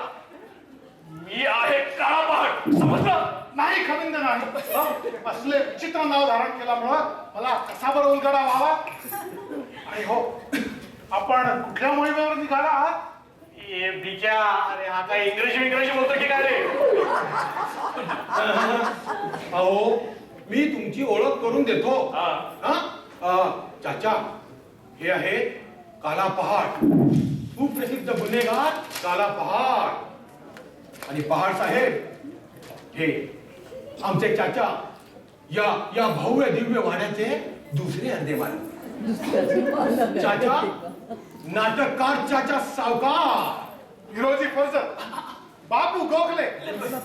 मी आहे काळा पहाड. समजलं. नाही खविंद नाही. असले विचित्र नाव धारण केल्यामुळं मला कसा बरं उलगडा व्हावा. आणि हो आपण कुठल्या मोहिमेवर निघाला आहात. ए भिक्या. अरे हा काय इंग्रजी बोलतो की काय रे. अहो मी तुमची ओळख करून देतो. हा. चाचा हे आहे काला पहाड, सुप्रसिद्ध गुन्हेगार काला पहाड. आणि पहाड साहेब हे आमचे चाचा या भव्य दिव्य वाड्याचे दुसरे अर्धे मालक. चाचा नाटककार चाचा सावकार. विरोधी फर्ज बापू गोखले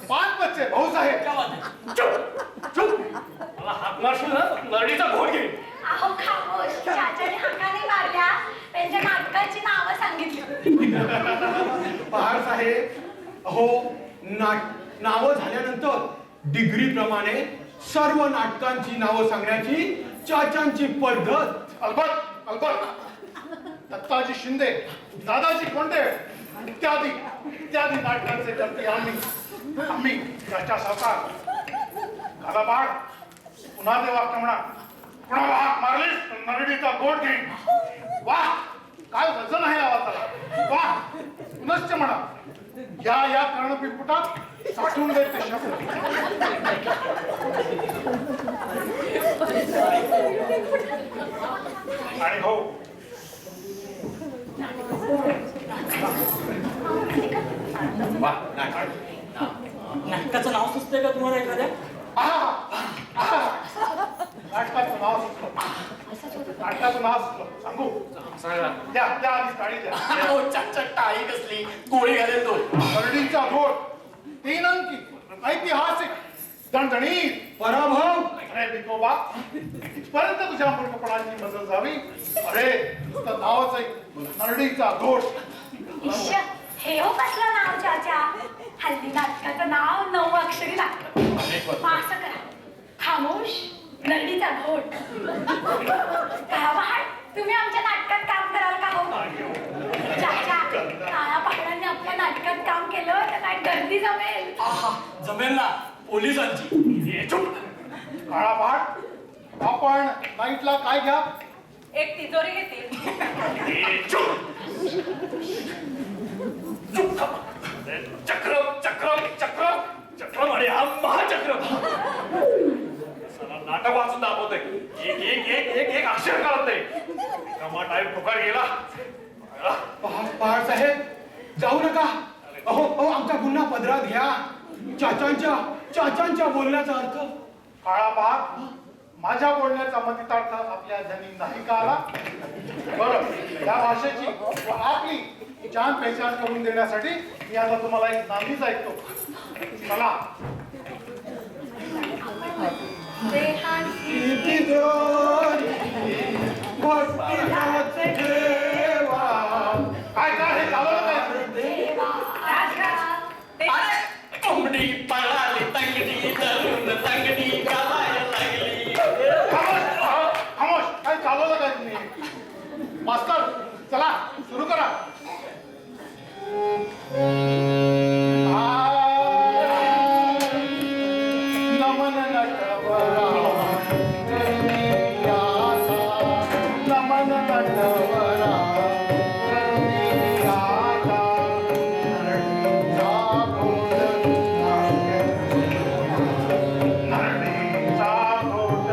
5 बच्चे भाऊसाहेब. क्या बात आहे. चुप चुप. मला हात मारशील ना नरडीचा घोट घेईन. अहो खामोश. चाचाने हाका नाही मारल्या, त्यांच्या नाटकाची नावं सांगितली. पहाड साहेब अहो नावं झाल्यानंतर डिग्री प्रमाणे सर्व नाटकांची नावं सांगण्याची चाचांची पद्धत. अलबत अलबत दत्ताजी शिंदे, दादाजी कोंडे इत्यादी नाटकांचे करते आम्ही चाचा सावकार. काला बाळ पुन्हा देवा कमळा. पुन्हा वाहक मारलीस तर नरडीचा गोट घेईन. वाह काय वजन आहे आवाजाला. वाह पुनश्च म्हणा. या कर्णपिंपुटात साठवून देते शब्द. आणि हो नाटकाचं नाव सुचतंय का तुम्हाला एखाद्या. नाटकाचं नाव सुचलं सांगू. त्या आधी टाळी द्या. अहो चाचा टाळी कसली, गोळी घालेल तो. नरडीचा घोट 3 अंकी ऐतिहासिक दणदणीत पराभव. अरे बिकोबा इथपर्यंत तुझ्या मूर्खपणाची मजल जावी. अरे नुसतं नावच आहे नरडीचा घोट. इश्श, हे हो कसलं नाव चाचा. हल्ली नाटकाचं नाव 9 अक्षरी लागतं. मग असं करा, खामोश नरडीचा घोट. काळा पहाड तुम्ही आमच्या नाटकात काम कराल का हो. चाचा काळा पहाडांनी आपल्या नाटकात काम केलं तर काय गर्दी जमेल. आहा जमेल ना. पोलिसांची. ए चुप. काळा पहाड आपण नाईटला काय घ्या. एक तिजोरी घेते. ए चुप. चुप थांब. चक्रम आणि हा महाचक्रम. नाटक वाचून दाखवतोय. एक अक्षर कळत नाही. कमा टाईम फुकट गेला. पहाड साहेब जाऊ नका. अहो आमचा पुन्हा पदरात घ्या. चाचांच्या बोलण्याचा अर्थ. काळा पहाड माझ्या बोलण्याचा मतितार्थ आपल्या ध्यानी नाही का आला. बरं या भाषेची व आपली छान पहचान करून देण्यासाठी मी आता तुम्हाला एक नांदीच ऐकतो. चला. किती जोर भक्तीनाच ठेवा. काय हे चालवलं काय. अरे कोंबडी पळाली तंगडी धरून तंगडी गावायला लागली. खामोश काय चालवलं काय तुम्ही. मास्तर चला सुरू करा. नमन नटवरा नमन नटवरा नरडीचा घोट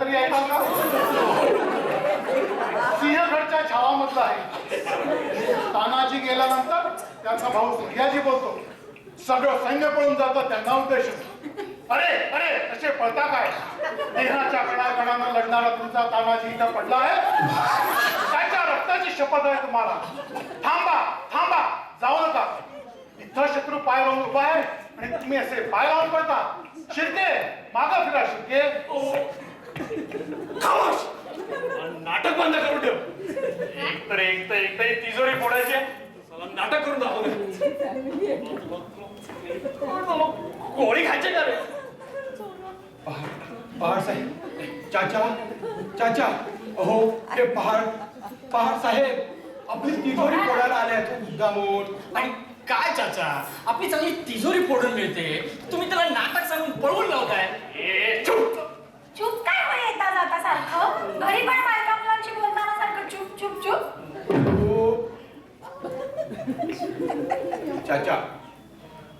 तरी ऐकाल का? सिंहगडच्या छावामधला आहे. तानाजी गेल्यानंतर त्याचा भाऊ सूर्याजी बोलतो, सगळं सैन्य पळून जातं त्यांना उद्देशून. अरे अरे असे पळता काय? देहाच्या कणाकणानं लढणारा तुमचा तानाजी इथं पडला आहे. त्याच्या रक्ताची शपथ आहे तुम्हाला. थांबा थांबा, जाऊ नका. इथं शत्रू पाय लावून उभा आहे आणि तुम्ही असे पाय लावून पळता. शिर्के, मागं फिरा शिर्के. खामोश! नाटक बंद करून ठेव. एक तर तिजोरी फोडायची, नाटक करून दाखव. गोळी खायची का रे? पहाड साहेब, चाचा चाचा, अहो ते पहाड साहेब आपली तिजोरी फोडायला आले आहेत मुद्दामून. आणि काय चाचा, आपली चांगली तिजोरी फोडून मिळते, तुम्ही त्याला नाटक सांगून पळवून लावताय. ए, चुप! चूप काय होय येता जाता सारखं? घरी पण बायका मुलांशी बोलताना सारखं चूप चूप चूप. हो. चाचा,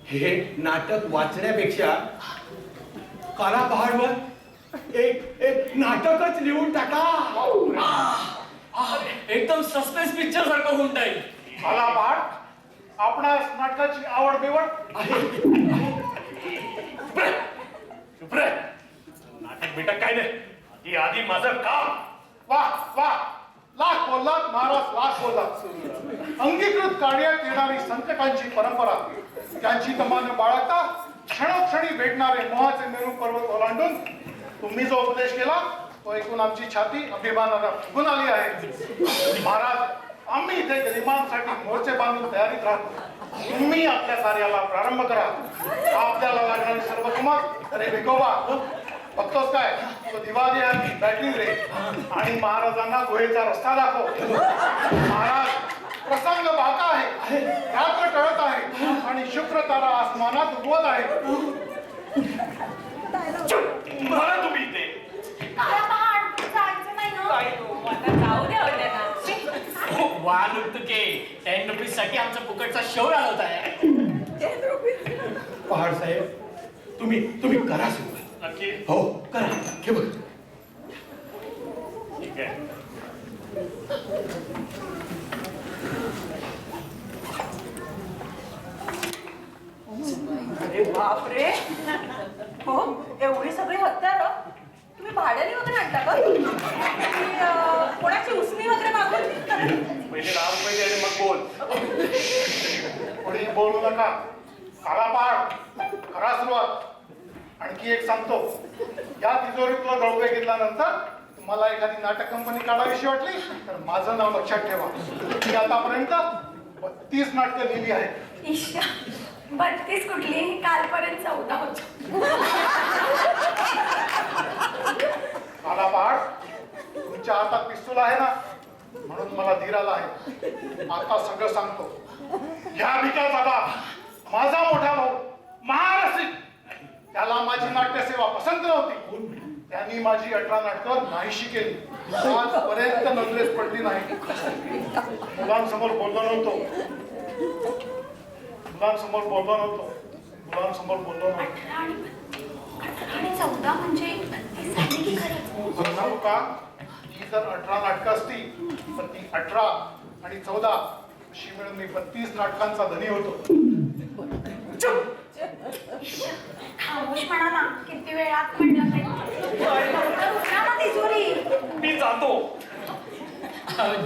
हे नाटक वाचण्यापेक्षा काला पहाडवर एक नाटकच लिहून टाका. एकदम सस्पेन्स पिक्चर सारखं होऊन जाईल. मला पाठ, आपणास नाटकाची आवड बिवड आहे. चुप रे! नाटक बिटक काय नाही, आधी माझं काम. वा वा, लाख बोललात महाराज, लाख बोललात. अंगीकृत कार्यात येणारी संकटांची परंपरा, त्यांची तमाने बाळगता क्षणोक्षणी भेटणारे मोहाचे मेरू पर्वत ओलांडून तुम्ही जो उपदेश केला तो ऐकून आमची छाती अभिमानाला फुगून आली आहे. महाराज, आम्ही इथे गरिबांसाठी मोर्चे बांधून तयारीत राहतो. तुम्ही आपल्या कार्याला प्रारंभ करा. आपल्याला लागणारी सर्व किंमत अरे विकोबा बघतोस काय, तो दिवा दे आणि बॅटरी रे, आणि महाराजांना गुहेचा रस्ता दाखव. महाराज, प्रसंग बाका आहे, रात्र टळत आहे आणि शुक्र तारा आसमानात उगवत आहे. मला तुम्ही इथे काला पहाड जायचं नाही ना. आता जाऊ दे त्यांना. वा नुकतुके, 10 रुपीज साठी आमचा फुकटचा शो लावताय. पहाड साहेब, तुम्ही करा सुरू. नक्की? हो करा. हे बघ. ठीक आहे. अरे बापरे, हो एवढी सगळी हत्यार तुम्ही भाड्याने वगैरे आणता का? की, कोणाची उसणी वगैरे मागून? पहिले 10 रुपये दे आणि मग बोल. कोणी बोलू नका. काला पहाड, करा सुरुवात. आणखी एक सांगतो, या तिजोरीतला गळवे घेतल्यानंतर तुम्हाला एखादी नाटक कंपनी काढावीशी वाटली तर माझं नाव लक्षात ठेवा. मी आतापर्यंत 32 नाटकं लिहिली आहेत. ईशा, 32 कुठली? कालपर्यंत 14 होत. काला पहाड, तुमच्या हातात पिस्तूल आहे ना, म्हणून मला धीर आला आहे. आता सगळं सांगतो. ह्या भिकाचा बाप माझा मोठा भाऊ महारसिक, त्याला माझी नाट्यसेवा पसंत नव्हती. त्यांनी माझी 18 नाटकं नाहीशी केली. आजपर्यंत नजरेस पडली नाही. मुलांसमोर बोललो नव्हतो. मुलांसमोर बोललो नव्हतो. 18 आणि 14 म्हणजे 32 झाली की खरं? खरं सांगू का, ही जर 18 नाटकं असती तर ती 18 आणि 14 अशी मिळून मी 32 नाटकांचा धनी होतो. खामोश म्हणा ना, किती वेळात म्हणलं नाही. लवकर उठा ना तिजोरी. मी जातो.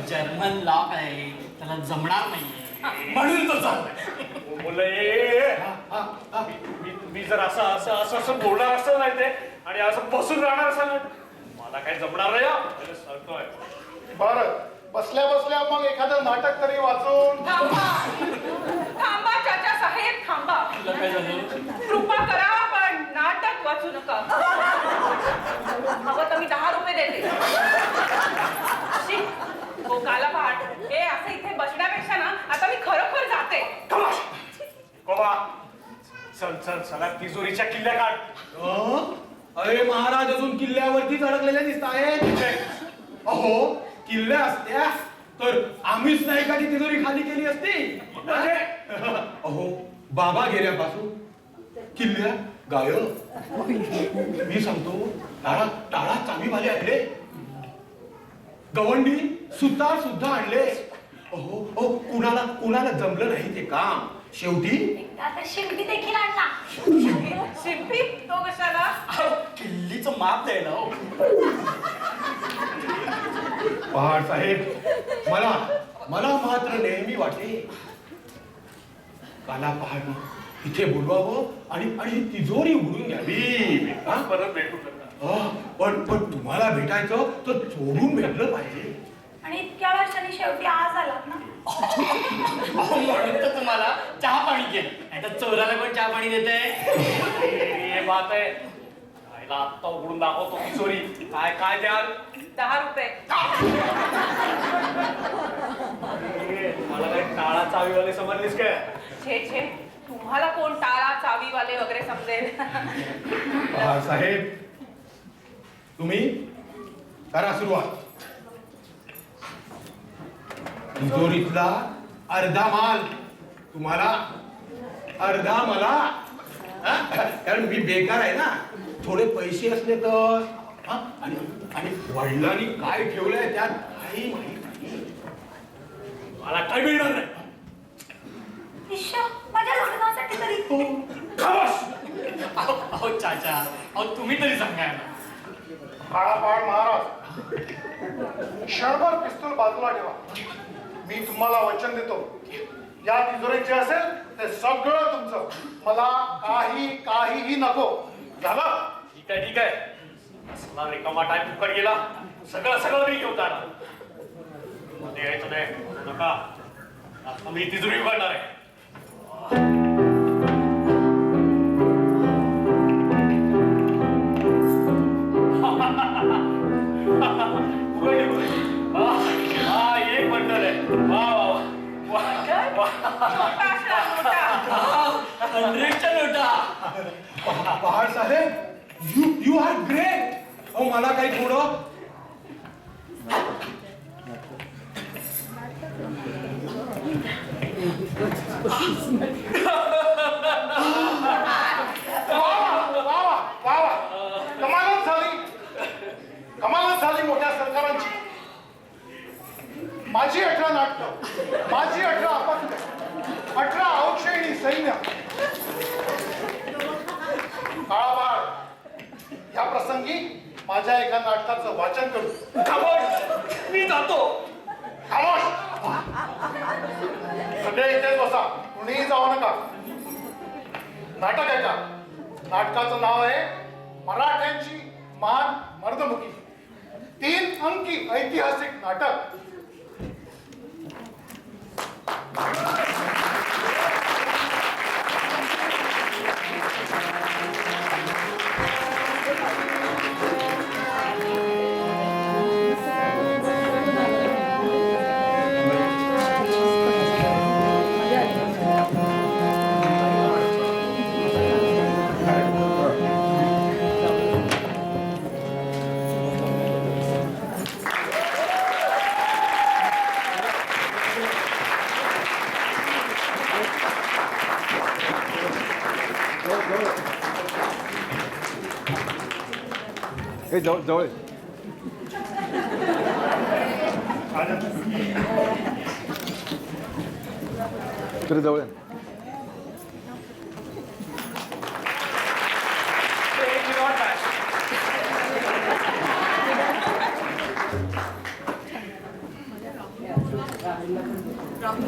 जर्मन लॉक आहे, त्याला जमणार नाही म्हणून तो चाललाय. बोललं मी जर असं बोलणार असं नाही ते, आणि असं बसून राहणार असं नाही, मला काही जमणार नाही. सांगतोय. बरं, बसल्या बसल्या मग एखादं नाटक तरी वाचून. थांबा चाचा साहेब, थांबा. तुला काय झालं? कृपा करा, पण नाटक वाचू नका. हवं तर मी 10 रुपये देते. शी, हो काला पहाड, हे असं इथे बसण्यापेक्षा ना आता मी खरोखर जाते. कोबा, चल चल चला तिजोरीच्या किल्ल्या काढ. अरे महाराज, अजून किल्ल्यावरतीच अडकलेले दिसत आहेत. अहो, किल्ल्या असत्या तर आम्हीच नाही का ती तिजोरी खाली केली असती. म्हणजे? अहो, बाबा गेल्यापासून किल्ल्या गायब. मी सांगतो, टाळा चावीवाले आणले, गवंडी सुतार सुद्धा आणले. हो कुणाला जमलं नाही ते काम. शेवटी एकदा तर शिंपी देखील आणला. शिंपी तो कशाला? किल्लीचं माप द्यायला हो. पहाड साहेब, मला मात्र नेहमी वाटे काला पहाड इथे बोलवावं आणि तिजोरी उघडून घ्यावी. हा? परत भेटू नका. पण तुम्हाला भेटायचं तर चोरून भेटलं पाहिजे. आणि इतक्या वर्षांनी शेवटी आज आलात ना. अहो, म्हणून तर तुम्हाला चहा पाणी केलं. नाही तर चोराला कोण चहा पाणी देते? हे बात आहे. खायला आत्ता उघडून दाखवतो किशोरी. काय द्याल? 10 रुपये. मला काय टाळा चावीवाले समजलीस काय? छे तुम्हाला कोण टाळा चावीवाले वगैरे समजेल? पहाड साहेब, तुम्ही करा सुरुवात. तिजोरीतला अर्धा माल तुम्हाला, अर्धा मला. हा? कारण मी बेकार आहे ना. थोडे पैसे असले तर. हा? आणि वडिलांनी काय ठेवलंय त्यात काही माहित नाही. मला काय मिळणार नाही. ईश्वर, माझ्या लग्नासाठी तरी. अहो चाचा, अहो तुम्ही तरी सांगा ना. काळापाड महाराज, क्षणभर पिस्तूल बाजूला ठेवा. मी तुम्हाला वचन देतो, या तिजोरीत जे असेल ते सगळं तुमचं. मला काहीही नको. झालं? ठीक आहे. असला रिकामा टाइम फुकट गेला. सगळं मी घेऊन जाणार. मध्ये यायचं नाही नका. आता मी तिजोरी उघडणार आहे. एक बंडल आहे. वा. मोठा असला, मोठा. 100च्या नोटा. पहाड साहेब, यू आर ग्रेट. अहो मला काही थोडं. वा. कमालच झाली मोठ्या सरकारांची. माझी 18 नाटकं, माझी 18 अपत्य, 18 औक्षणी सैन्य. काळाबाळ, या प्रसंगी माझ्या एका नाटकाचं वाचन करू. खामोश. मी जातो. खामोश. सगळे इथेच बसा, कुणीही जाऊ नका. नाटक आहे का? नाटकाचं नाव आहे मराठ्यांची महान मर्दमुखी. 3 अंकी ऐतिहासिक नाटक. हे जवळ तरी जवळ आहे.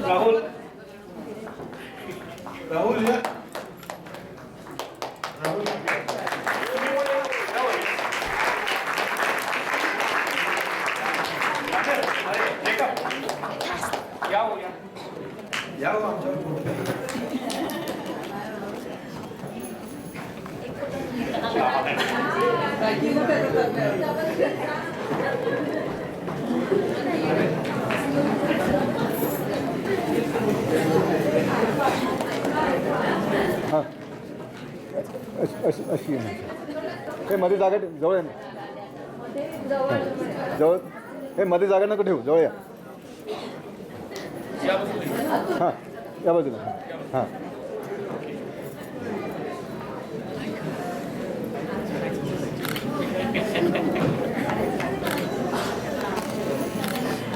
राहुल. या. या हो हां अशी हे मध्ये जागा जवळ आहे ना. जवळ हे मध्ये जागा नको ठेवू, जवळ या. हां या बाजूला. हां